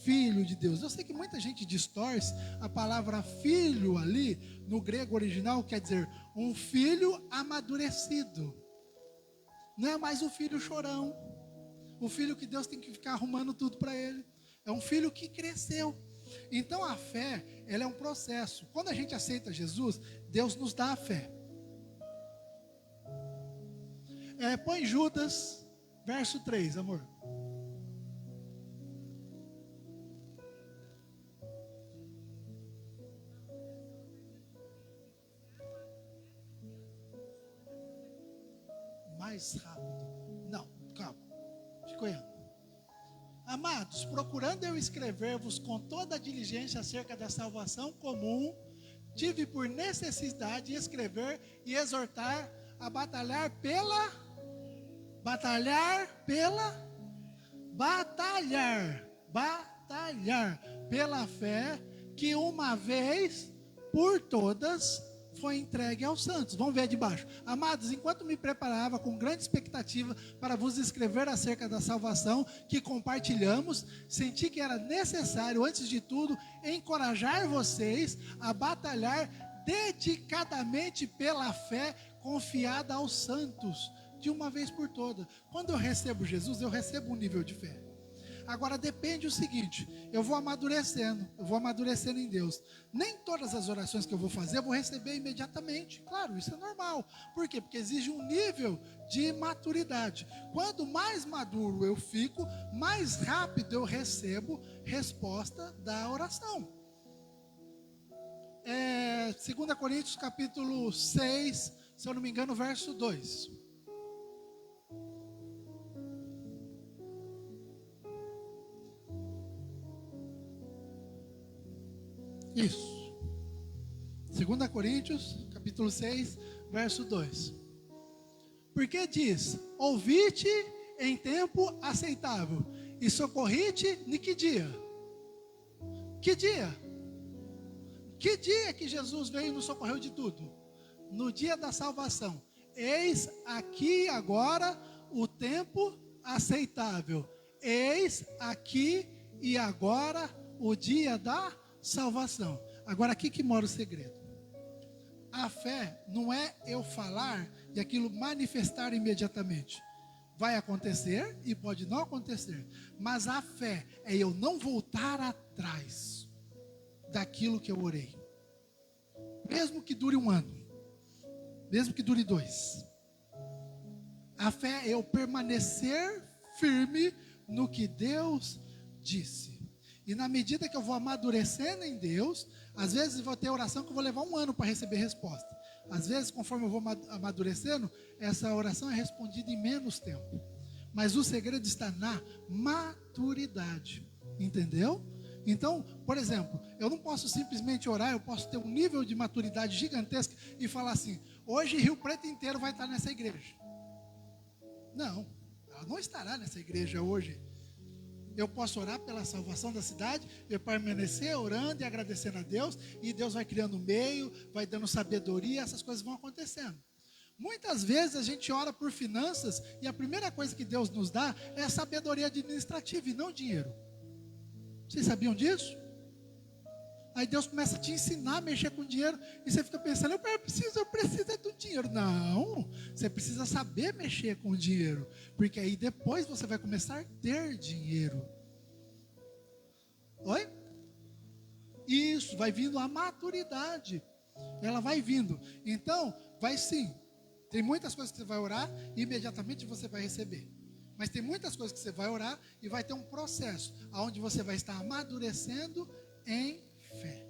filho de Deus. Eu sei que muita gente distorce a palavra filho ali, no grego original, quer dizer um filho amadurecido. Não é mais o filho chorão, o filho que Deus tem que ficar arrumando tudo para ele. É um filho que cresceu. Então a fé, ela é um processo. Quando a gente aceita Jesus, Deus nos dá a fé. Põe Judas, verso 3, amor. Mais rápido. Não, calma. Fica olhando. Amados, procurando eu escrever-vos com toda a diligência acerca da salvação comum, tive por necessidade escrever e exortar a batalhar pela fé que uma vez por todas foi entregue aos santos. Vamos ver de baixo. Amados, enquanto me preparava com grande expectativa para vos escrever acerca da salvação que compartilhamos, senti que era necessário, antes de tudo, encorajar vocês a batalhar dedicadamente pela fé confiada aos santos, de uma vez por todas. Quando eu recebo Jesus, eu recebo um nível de fé. Agora depende o seguinte, eu vou amadurecendo em Deus. Nem todas as orações que eu vou fazer, eu vou receber imediatamente. Claro, isso é normal. Por quê? Porque exige um nível de maturidade. Quanto mais maduro eu fico, mais rápido eu recebo resposta da oração. 2 Coríntios capítulo 6, se eu não me engano, verso 2. Isso. 2 Coríntios, capítulo 6, verso 2. Porque diz: ouvi-te em tempo aceitável e socorri-te em que dia? Que dia? Que dia que Jesus veio e nos socorreu de tudo? No dia da salvação. Eis aqui agora o tempo aceitável. Eis aqui e agora o dia da salvação. Agora aqui que mora o segredo. A fé não é eu falar e aquilo manifestar imediatamente. Vai acontecer e pode não acontecer. Mas a fé é eu não voltar atrás daquilo que eu orei. Mesmo que dure 1 ano. Mesmo que dure 2. A fé é eu permanecer firme no que Deus disse. E na medida que eu vou amadurecendo em Deus, às vezes vou ter oração que eu vou levar 1 ano para receber resposta. Às vezes, conforme eu vou amadurecendo, essa oração é respondida em menos tempo. Mas o segredo está na maturidade. Entendeu? Então, por exemplo, eu não posso simplesmente orar, eu posso ter um nível de maturidade gigantesca e falar assim: hoje Rio Preto inteiro vai estar nessa igreja. Não, ela não estará nessa igreja hoje. Eu posso orar pela salvação da cidade, eu permanecer orando e agradecendo a Deus, e Deus vai criando meio, vai dando sabedoria, essas coisas vão acontecendo. Muitas vezes a gente ora por finanças, e a primeira coisa que Deus nos dá é a sabedoria administrativa e não dinheiro. Vocês sabiam disso? Aí Deus começa a te ensinar a mexer com dinheiro, e você fica pensando: eu preciso do dinheiro. Não, você precisa saber mexer com o dinheiro, porque aí depois você vai começar a ter dinheiro. Oi? Isso, vai vindo a maturidade, ela vai vindo. Então, vai sim, tem muitas coisas que você vai orar e imediatamente você vai receber. Mas tem muitas coisas que você vai orar e vai ter um processo, onde você vai estar amadurecendo em fé.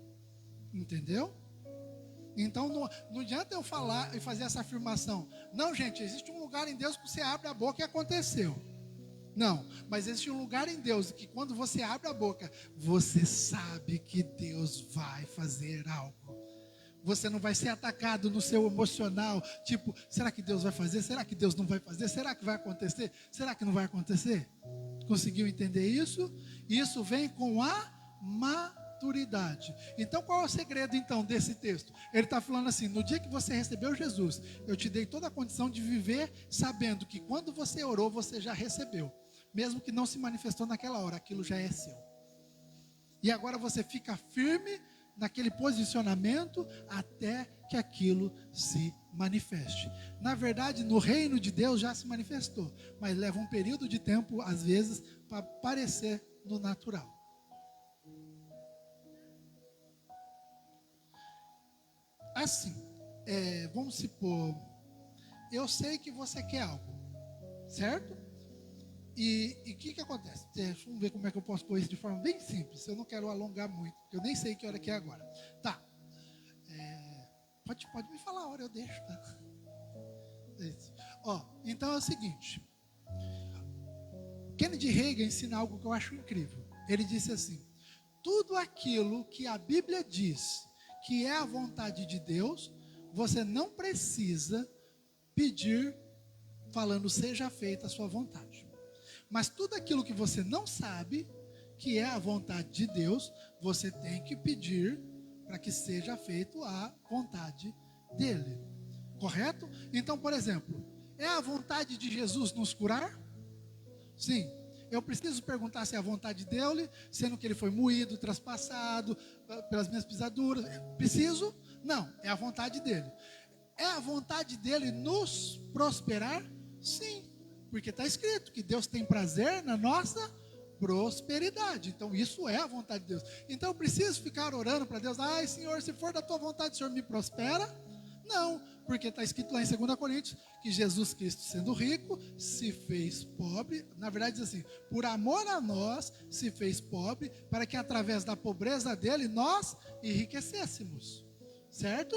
Entendeu? Então não adianta eu falar e fazer essa afirmação: não, gente, existe um lugar em Deus que você abre a boca e aconteceu. Não, mas existe um lugar em Deus que quando você abre a boca, você sabe que Deus vai fazer algo. Você não vai ser atacado no seu emocional, tipo: será que Deus vai fazer? Será que Deus não vai fazer? Será que vai acontecer? Será que não vai acontecer? Conseguiu entender isso? Isso vem com a maturidade. Então qual é o segredo então desse texto? Ele está falando assim: no dia que você recebeu Jesus, eu te dei toda a condição de viver sabendo que quando você orou, você já recebeu. Mesmo que não se manifestou naquela hora, aquilo já é seu. E agora você fica firme naquele posicionamento até que aquilo se manifeste. Na verdade, no reino de Deus já se manifestou, mas leva um período de tempo, às vezes, para aparecer no natural. Assim, vamos supor, eu sei que você quer algo, certo? E o que acontece? Vamos ver como é que eu posso pôr isso de forma bem simples. Eu não quero alongar muito, porque eu nem sei que hora que é agora. Tá. Pode me falar a hora, eu deixo, tá? Isso. Então é o seguinte. Kennedy Reagan ensina algo que eu acho incrível. Ele disse assim: tudo aquilo que a Bíblia diz que é a vontade de Deus, você não precisa pedir falando seja feita a sua vontade. Mas tudo aquilo que você não sabe que é a vontade de Deus, você tem que pedir para que seja feito a vontade dele. Correto? Então, por exemplo, é a vontade de Jesus nos curar? Sim. Eu preciso perguntar se é a vontade dele, sendo que ele foi moído, traspassado pelas minhas pisaduras. Preciso? Não, é a vontade dele. É a vontade dele nos prosperar? Sim, porque está escrito que Deus tem prazer na nossa prosperidade. Então isso é a vontade de Deus. Então eu preciso ficar orando para Deus: ai Senhor, se for da tua vontade, o Senhor me prospera? Não, porque está escrito lá em 2 Coríntios que Jesus Cristo, sendo rico, se fez pobre. Na verdade diz assim: por amor a nós se fez pobre, para que através da pobreza dele nós enriquecêssemos. Certo?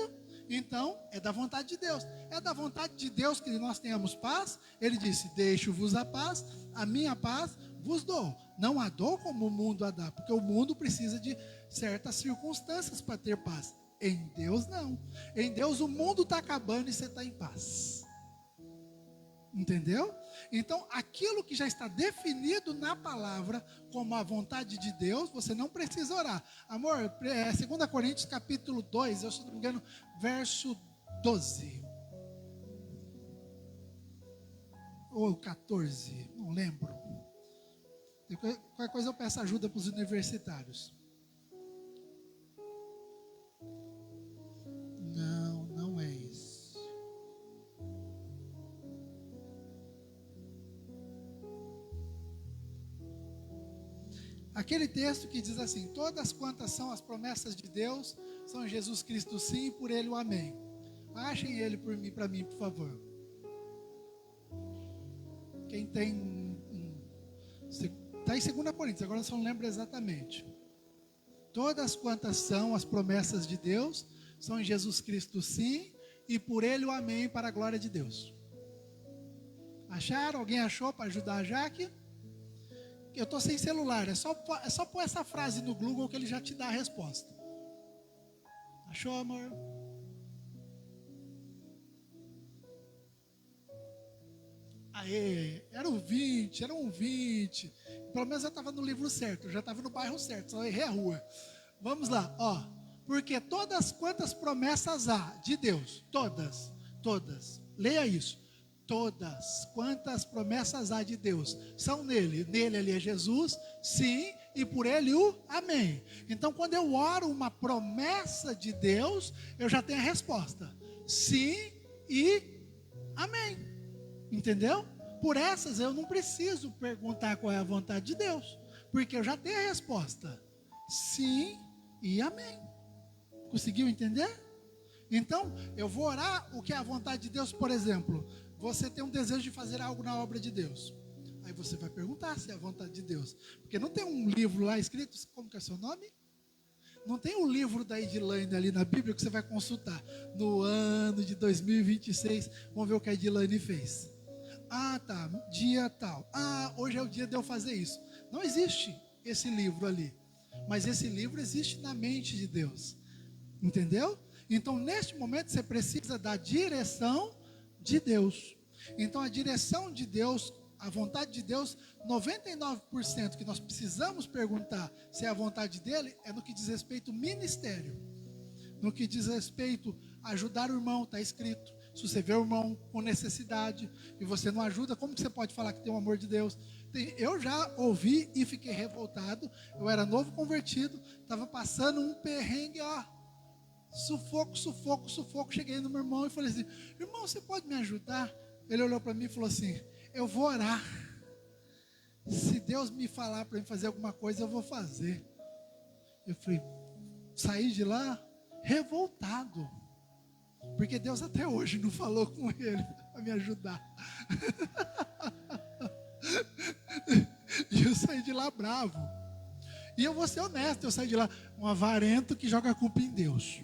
Então, é da vontade de Deus. É da vontade de Deus que nós tenhamos paz. Ele disse: deixo-vos a paz, a minha paz vos dou. Não a dou como o mundo a dá, porque o mundo precisa de certas circunstâncias para ter paz. Em Deus não. Em Deus o mundo está acabando e você está em paz. Entendeu? Então, aquilo que já está definido na palavra como a vontade de Deus, você não precisa orar. Amor, 2 Coríntios capítulo 2, eu, se não me engano, verso 12. Ou 14, não lembro. Qualquer coisa eu peço ajuda para os universitários. Não é isso. Aquele texto que diz assim: todas quantas são as promessas de Deus, são Jesus Cristo sim, e por ele o amém. Achem ele para mim, por favor. Quem tem está em 2 Coríntios, agora eu só não lembro exatamente. Todas quantas são as promessas de Deus, são em Jesus Cristo sim, e por ele o amém, para a glória de Deus. Acharam? Alguém achou para ajudar a Jaque? Eu estou sem celular, é só pôr essa frase no Google que ele já te dá a resposta. Achou, amor? Aê, era um 20. Pelo menos eu estava no livro certo, eu já estava no bairro certo, só errei a rua. Vamos lá, porque todas quantas promessas há de Deus, todas, leia isso. Todas quantas promessas há de Deus são nele ali é Jesus, sim, e por ele o amém. Então quando eu oro uma promessa de Deus, eu já tenho a resposta: sim e amém. Entendeu? Por essas eu não preciso perguntar qual é a vontade de Deus, porque eu já tenho a resposta: sim e amém. Conseguiu entender? Então eu vou orar o que é a vontade de Deus. Por exemplo, você tem um desejo de fazer algo na obra de Deus. Aí você vai perguntar se é a vontade de Deus. Porque não tem um livro lá escrito, como que é seu nome? Não tem um livro da Edilane ali na Bíblia que você vai consultar. No ano de 2026, vamos ver o que a Edilane fez. Ah, tá, dia tal. Ah, hoje é o dia de eu fazer isso. Não existe esse livro ali. Mas esse livro existe na mente de Deus. Entendeu? Então, neste momento, você precisa da direção de Deus. Então, a direção de Deus, a vontade de Deus, 99% que nós precisamos perguntar se é a vontade dele, é no que diz respeito ao ministério. No que diz respeito a ajudar o irmão, está escrito. Se você vê o irmão com necessidade e você não ajuda, como que você pode falar que tem o amor de Deus? Eu já ouvi e fiquei revoltado. Eu era novo convertido, estava passando um perrengue, sufoco. Cheguei no meu irmão e falei assim: irmão, você pode me ajudar? Ele olhou para mim e falou assim: eu vou orar. Se Deus me falar para mim fazer alguma coisa, eu vou fazer. Eu falei, saí de lá revoltado, porque Deus até hoje não falou com ele. para me ajudar. E eu saí de lá bravo. E eu vou ser honesto, eu saí de lá um avarento que joga a culpa em Deus.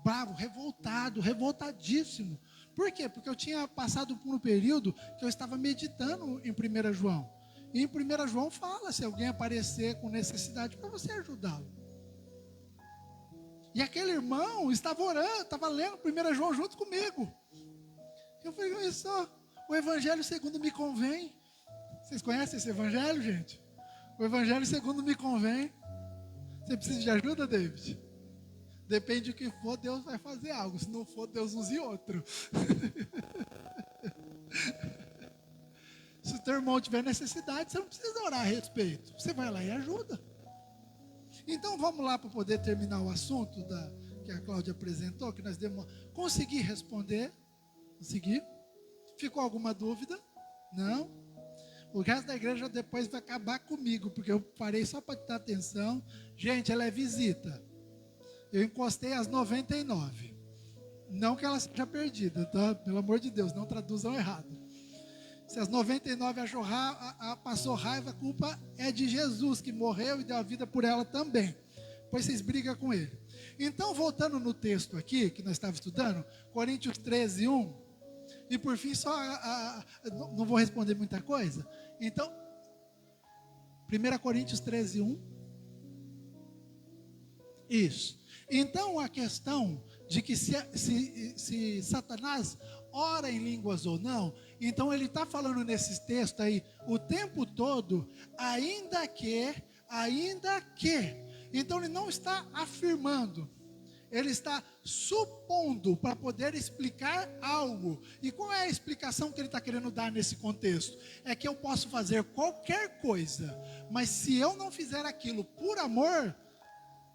Bravo, revoltado, revoltadíssimo. Por quê? Porque eu tinha passado por um período que eu estava meditando em 1 João. E em 1 João fala, se alguém aparecer com necessidade, para você ajudá-lo. E aquele irmão estava orando, estava lendo 1 João junto comigo. Eu falei, olha só, o evangelho segundo me convém. Vocês conhecem esse evangelho, gente? O evangelho segundo me convém. Você precisa de ajuda, David? Depende do que for, Deus vai fazer algo. Se não for, Deus use outro. Se o teu irmão tiver necessidade, você não precisa orar a respeito. Você vai lá e ajuda. Então vamos lá para poder terminar o assunto que a Cláudia apresentou, que nós demos. Consegui responder? Consegui? Ficou alguma dúvida? Não? O resto da igreja depois vai acabar comigo, porque eu parei só para dar atenção. Gente, ela é visita. Eu encostei às 99. Não que ela seja perdida, tá? Pelo amor de Deus, não traduzam errado. Se as 99 passou raiva, a culpa é de Jesus, que morreu e deu a vida por ela também. Depois vocês brigam com ele. Então, voltando no texto aqui, que nós estávamos estudando, Coríntios 13, 1. E por fim, não vou responder muita coisa. Então, 1 Coríntios 13, 1. Isso. Então, a questão de que se Satanás ora em línguas ou não, então ele está falando nesses textos aí o tempo todo, ainda que. Então ele não está afirmando, ele está supondo para poder explicar algo. E qual é a explicação que ele está querendo dar nesse contexto? É que eu posso fazer qualquer coisa, mas se eu não fizer aquilo por amor,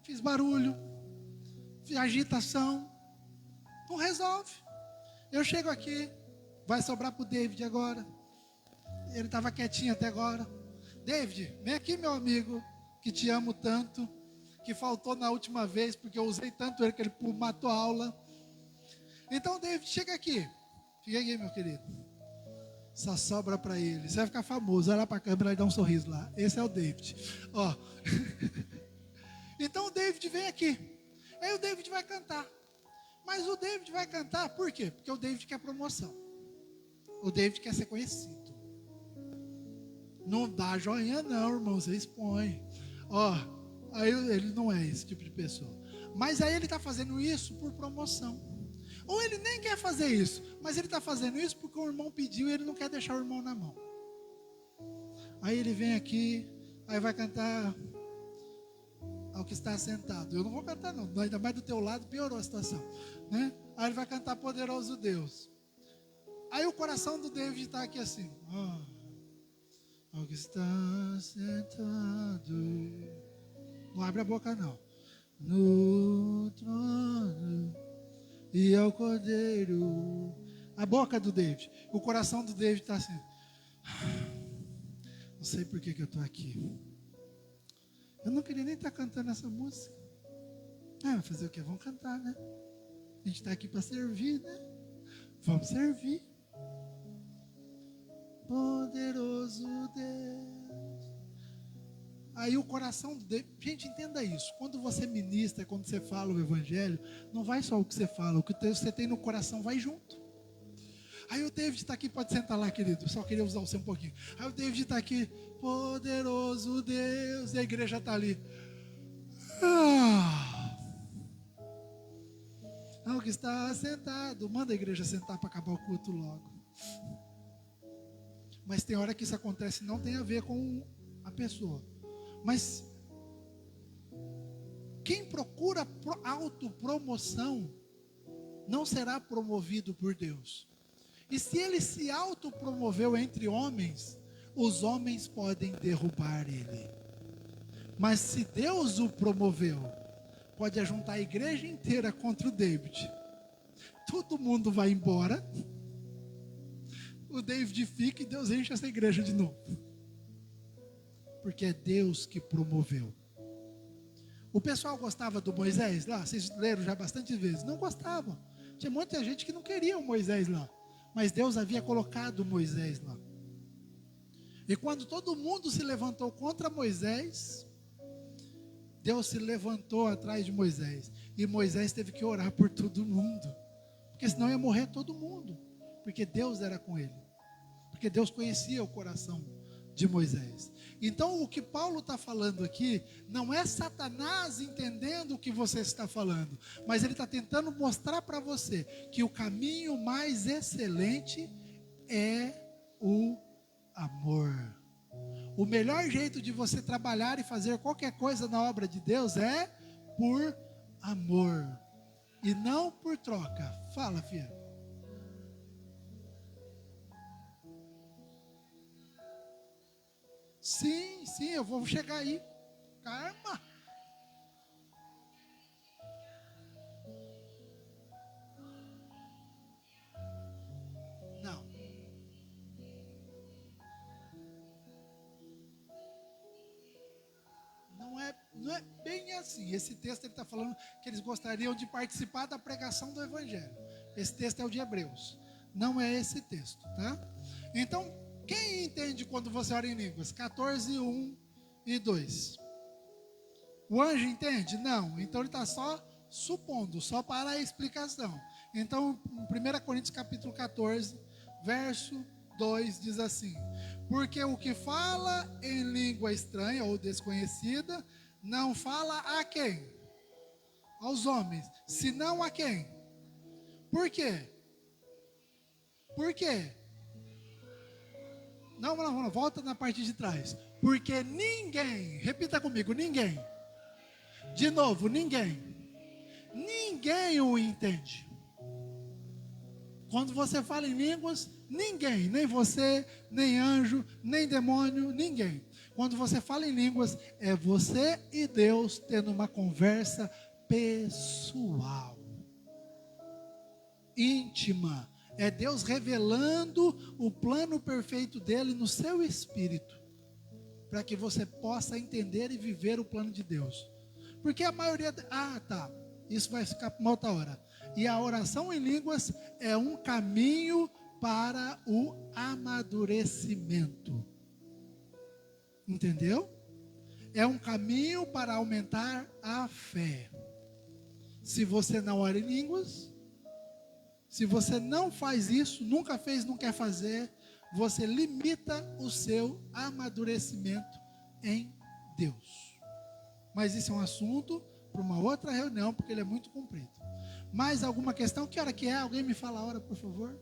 fiz barulho, fiz agitação, não resolve. Eu chego aqui, vai sobrar para o David agora. Ele estava quietinho até agora. David, vem aqui, meu amigo, que te amo tanto, que faltou na última vez, porque eu usei tanto ele que ele matou a aula. Então, David, chega aqui. Fica aqui, meu querido. Só sobra para ele. Você vai ficar famoso. Olha lá para a câmera e dá um sorriso lá. Esse é o David. Ó. Então, o David vem aqui. Aí o David vai cantar. Mas o David vai cantar por quê? Porque o David quer promoção. O David quer ser conhecido. Não dá joinha não, irmão. Você expõe. Ó, aí ele não é esse tipo de pessoa. Mas aí ele está fazendo isso por promoção. Ou ele nem quer fazer isso, mas ele está fazendo isso porque o irmão pediu e ele não quer deixar o irmão na mão. Aí ele vem aqui, aí vai cantar ao que está sentado. Eu não vou cantar não, ainda mais do teu lado piorou a situação, né? Aí ele vai cantar Poderoso Deus. Aí o coração do David está aqui assim, ao que está sentado. Não abre a boca não. No trono e ao Cordeiro. A boca do David. O coração do David está assim. Não sei por que eu estou aqui. Eu não queria nem estar cantando essa música. Vai fazer o quê? Vamos cantar, né? A gente está aqui para servir, né? Vamos servir. Poderoso Deus. Aí o coração do David, gente, entenda isso. Quando você ministra, quando você fala o evangelho, não vai só o que você fala, o que você tem no coração vai junto. Aí o David está aqui, pode sentar lá, querido. Só queria usar você um pouquinho. Aí o David está aqui, poderoso Deus, e a igreja está ali. O que está sentado. Manda a igreja sentar para acabar o culto logo. Mas tem hora que isso acontece, não tem a ver com a pessoa. Mas quem procura autopromoção não será promovido por Deus. E se ele se autopromoveu entre homens, os homens podem derrubar ele. Mas se Deus o promoveu, pode ajuntar a igreja inteira contra o David. Todo mundo vai embora. O David fica e Deus enche essa igreja de novo. Porque é Deus que promoveu. O pessoal gostava do Moisés lá, vocês leram já bastante vezes. Não gostavam. Tinha muita gente que não queria o Moisés lá, mas Deus havia colocado Moisés lá. E quando todo mundo se levantou contra Moisés, Deus se levantou atrás de Moisés. E Moisés teve que orar por todo mundo, porque senão ia morrer todo mundo, porque Deus era com ele, porque Deus conhecia o coração de Moisés. Então o que Paulo está falando aqui não é Satanás entendendo o que você está falando, mas ele está tentando mostrar para você que o caminho mais excelente é o amor. O melhor jeito de você trabalhar e fazer qualquer coisa na obra de Deus é por amor e não por troca. Fala, filha. Sim, sim, eu vou chegar aí. Calma. Não. Não é bem assim. Esse texto ele está falando que eles gostariam de participar da pregação do Evangelho. Esse texto é o de Hebreus. Não é esse texto, tá? Então, quem entende quando você ora em línguas? 14, 1 e 2. O anjo entende? Não. Então ele está só supondo, só para a explicação. Então, em 1 Coríntios capítulo 14, verso 2 diz assim: porque o que fala em língua estranha ou desconhecida, não fala a quem? Aos homens, senão a quem? Por quê? Por quê? Não, volta na parte de trás. Porque ninguém, repita comigo, ninguém. De novo, ninguém. Ninguém o entende. Quando você fala em línguas, ninguém, nem você, nem anjo, nem demônio, ninguém. Quando você fala em línguas, é você e Deus tendo uma conversa pessoal, íntima. É Deus revelando o plano perfeito dele no seu espírito, para que você possa entender e viver o plano de Deus. Porque a maioria... isso vai ficar para uma outra hora. E a oração em línguas é um caminho para o amadurecimento. Entendeu? É um caminho para aumentar a fé. Se você não ora em línguas, se você não faz isso, nunca fez, não quer fazer, você limita o seu amadurecimento em Deus. Mas isso é um assunto para uma outra reunião, porque ele é muito comprido. Mais alguma questão? Que hora que é? Alguém me fala a hora, por favor?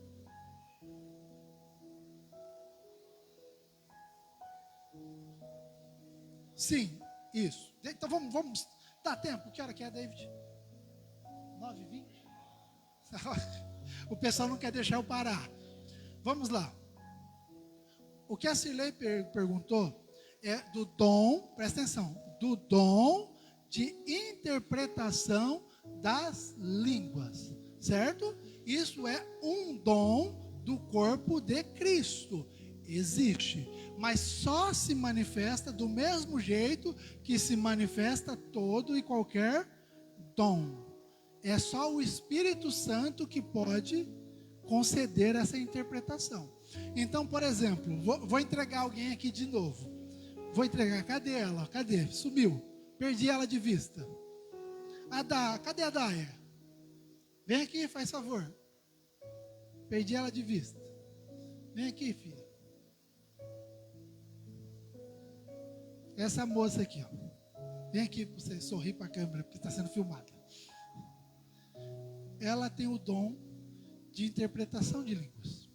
Sim, isso. Então vamos. Dá tempo? Que hora que é, David? 9h20? O pessoal não quer deixar eu parar. Vamos lá. O que a Cirlei perguntou é do dom, presta atenção, do dom de interpretação das línguas, certo? Isso é um dom do corpo de Cristo. Existe, mas só se manifesta do mesmo jeito que se manifesta todo e qualquer dom. É só o Espírito Santo que pode conceder essa interpretação. Então, por exemplo, vou entregar alguém aqui de novo. Vou entregar, cadê ela? Cadê? Sumiu. Perdi ela de vista. Cadê a Daia? Vem aqui, faz favor. Perdi ela de vista. Vem aqui, filha. Essa moça aqui, ó. Vem aqui para você sorrir para a câmera, porque está sendo filmada. Ela tem o dom de interpretação de línguas.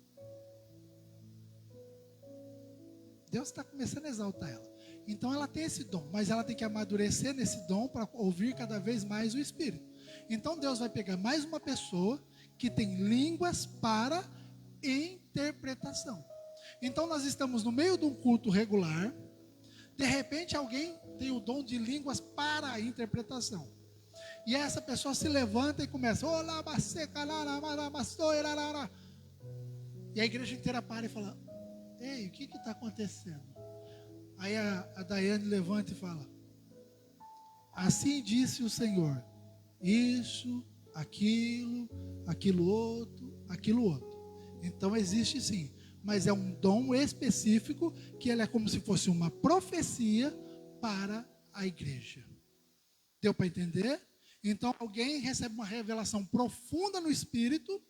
Deus está começando a exaltar ela. Então ela tem esse dom, mas ela tem que amadurecer nesse dom para ouvir cada vez mais o Espírito. Então Deus vai pegar mais uma pessoa que tem línguas para interpretação. Então nós estamos no meio de um culto regular. De repente alguém tem o dom de línguas para a interpretação. E essa pessoa se levanta e começa. E a igreja inteira para e fala: ei, o que está acontecendo? Aí a Daiane levanta e fala: assim disse o Senhor, isso, aquilo, aquilo outro, aquilo outro. Então existe sim, mas é um dom específico que ele é como se fosse uma profecia para a igreja. Deu para entender? Então alguém recebe uma revelação profunda no espírito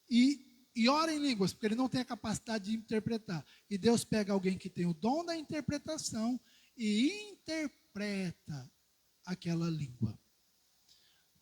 e ora em línguas, porque ele não tem a capacidade de interpretar. E Deus pega alguém que tem o dom da interpretação e interpreta aquela língua.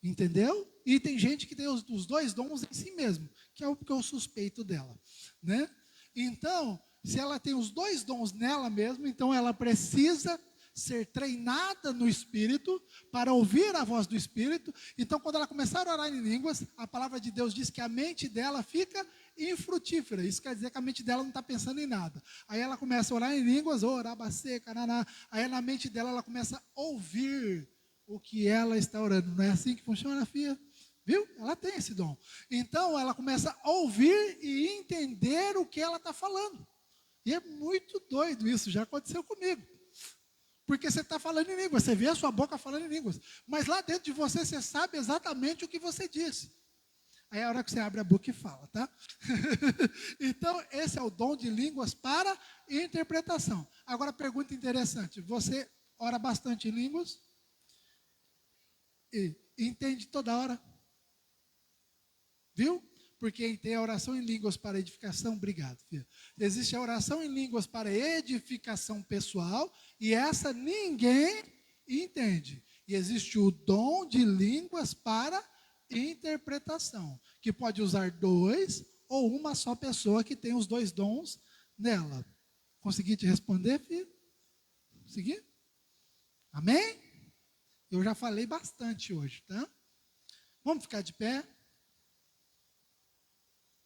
Entendeu? E tem gente que tem os dois dons em si mesmo, que é o que eu suspeito dela, né? Então, se ela tem os dois dons nela mesma, então ela precisa ser treinada no Espírito para ouvir a voz do Espírito. Então, quando ela começar a orar em línguas, a palavra de Deus diz que a mente dela fica infrutífera. Isso quer dizer que a mente dela não está pensando em nada. Aí ela começa a orar em línguas, orabacê, cananá. Aí na mente dela ela começa a ouvir o que ela está orando. Não é assim que funciona, filha? Viu? Ela tem esse dom. Então ela começa a ouvir e entender o que ela está falando. E é muito doido isso, já aconteceu comigo. Porque você está falando em línguas, você vê a sua boca falando em línguas, mas lá dentro de você, você sabe exatamente o que você disse. Aí é a hora que você abre a boca e fala, tá? Então, esse é o dom de línguas para interpretação. Agora, pergunta interessante, você ora bastante em línguas? E entende toda hora? Viu? Porque tem a oração em línguas para edificação, obrigado, filha. Existe a oração em línguas para edificação pessoal, e essa ninguém entende. E existe o dom de línguas para interpretação, que pode usar dois ou uma só pessoa que tem os dois dons nela. Consegui te responder, filho? Consegui? Amém? Eu já falei bastante hoje, tá? Vamos ficar de pé?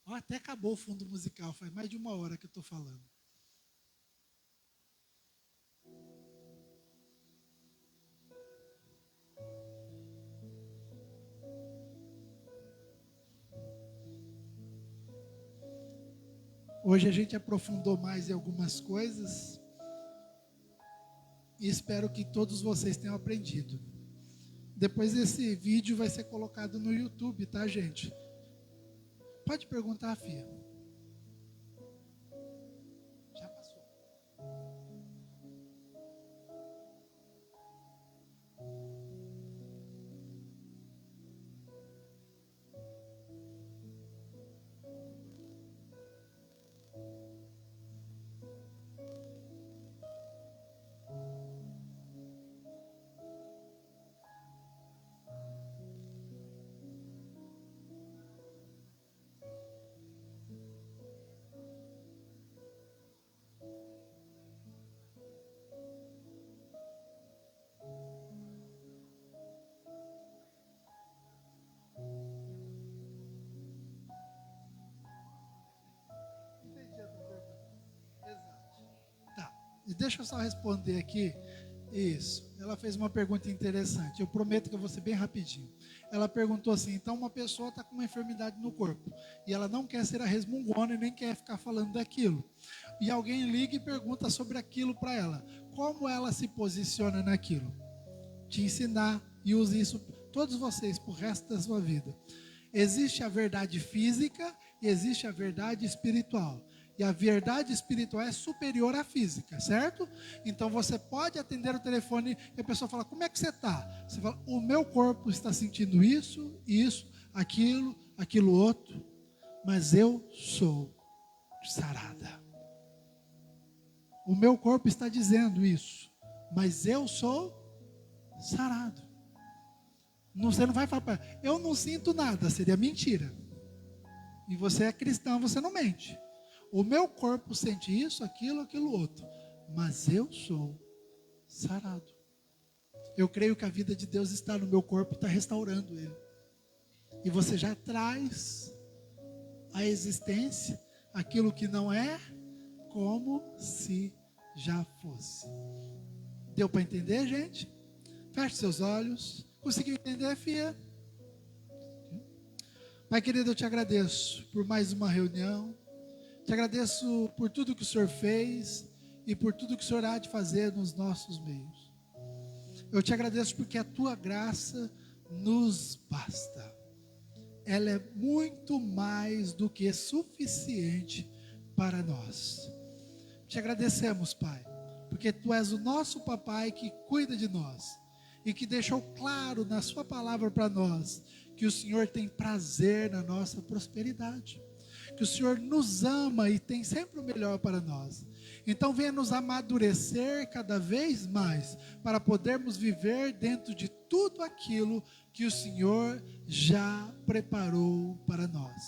Até acabou o fundo musical, faz mais de 1 hora que eu estou falando. Hoje a gente aprofundou mais em algumas coisas e espero que todos vocês tenham aprendido. Depois esse vídeo vai ser colocado no YouTube, tá, gente? Pode perguntar, filha. Já passou. E deixa eu só responder aqui. Isso. Ela fez uma pergunta interessante. Eu prometo que eu vou ser bem rapidinho. Ela perguntou assim: então uma pessoa está com uma enfermidade no corpo e ela não quer ser a resmungona e nem quer ficar falando daquilo. E alguém liga e pergunta sobre aquilo para ela. Como ela se posiciona naquilo? Te ensinar e use isso todos vocês para o resto da sua vida. Existe a verdade física e existe a verdade espiritual. E a verdade espiritual é superior à física, certo? Então você pode atender o telefone e a pessoa fala: como é que você está? Você fala: o meu corpo está sentindo isso, isso, aquilo outro, mas eu sou sarada. O meu corpo está dizendo isso, mas eu sou sarado. Você não vai falar para ela: eu não sinto nada, seria mentira. E você é cristão, você não mente. O meu corpo sente isso, aquilo outro, mas eu sou sarado. Eu creio que a vida de Deus está no meu corpo e está restaurando ele. E você já traz à existência aquilo que não é como se já fosse. Deu para entender, gente? Feche seus olhos. Conseguiu entender, filha? Pai querido, eu te agradeço por mais uma reunião. Te agradeço por tudo que o Senhor fez e por tudo que o Senhor há de fazer nos nossos meios. Eu te agradeço porque a tua graça nos basta. ela é muito mais do que suficiente para nós. Te agradecemos, Pai, porque Tu és o nosso papai que cuida de nós e que deixou claro na Sua palavra para nós que o Senhor tem prazer na nossa prosperidade, que o Senhor nos ama e tem sempre o melhor para nós. Então venha nos amadurecer cada vez mais, para podermos viver dentro de tudo aquilo que o Senhor já preparou para nós.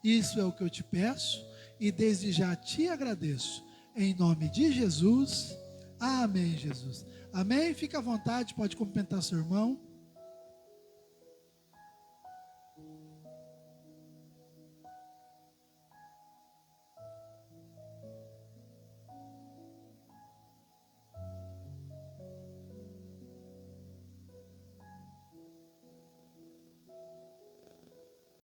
Isso é o que eu te peço e desde já te agradeço. Em nome de Jesus, amém, Jesus. Amém? Fica à vontade, pode cumprimentar seu irmão.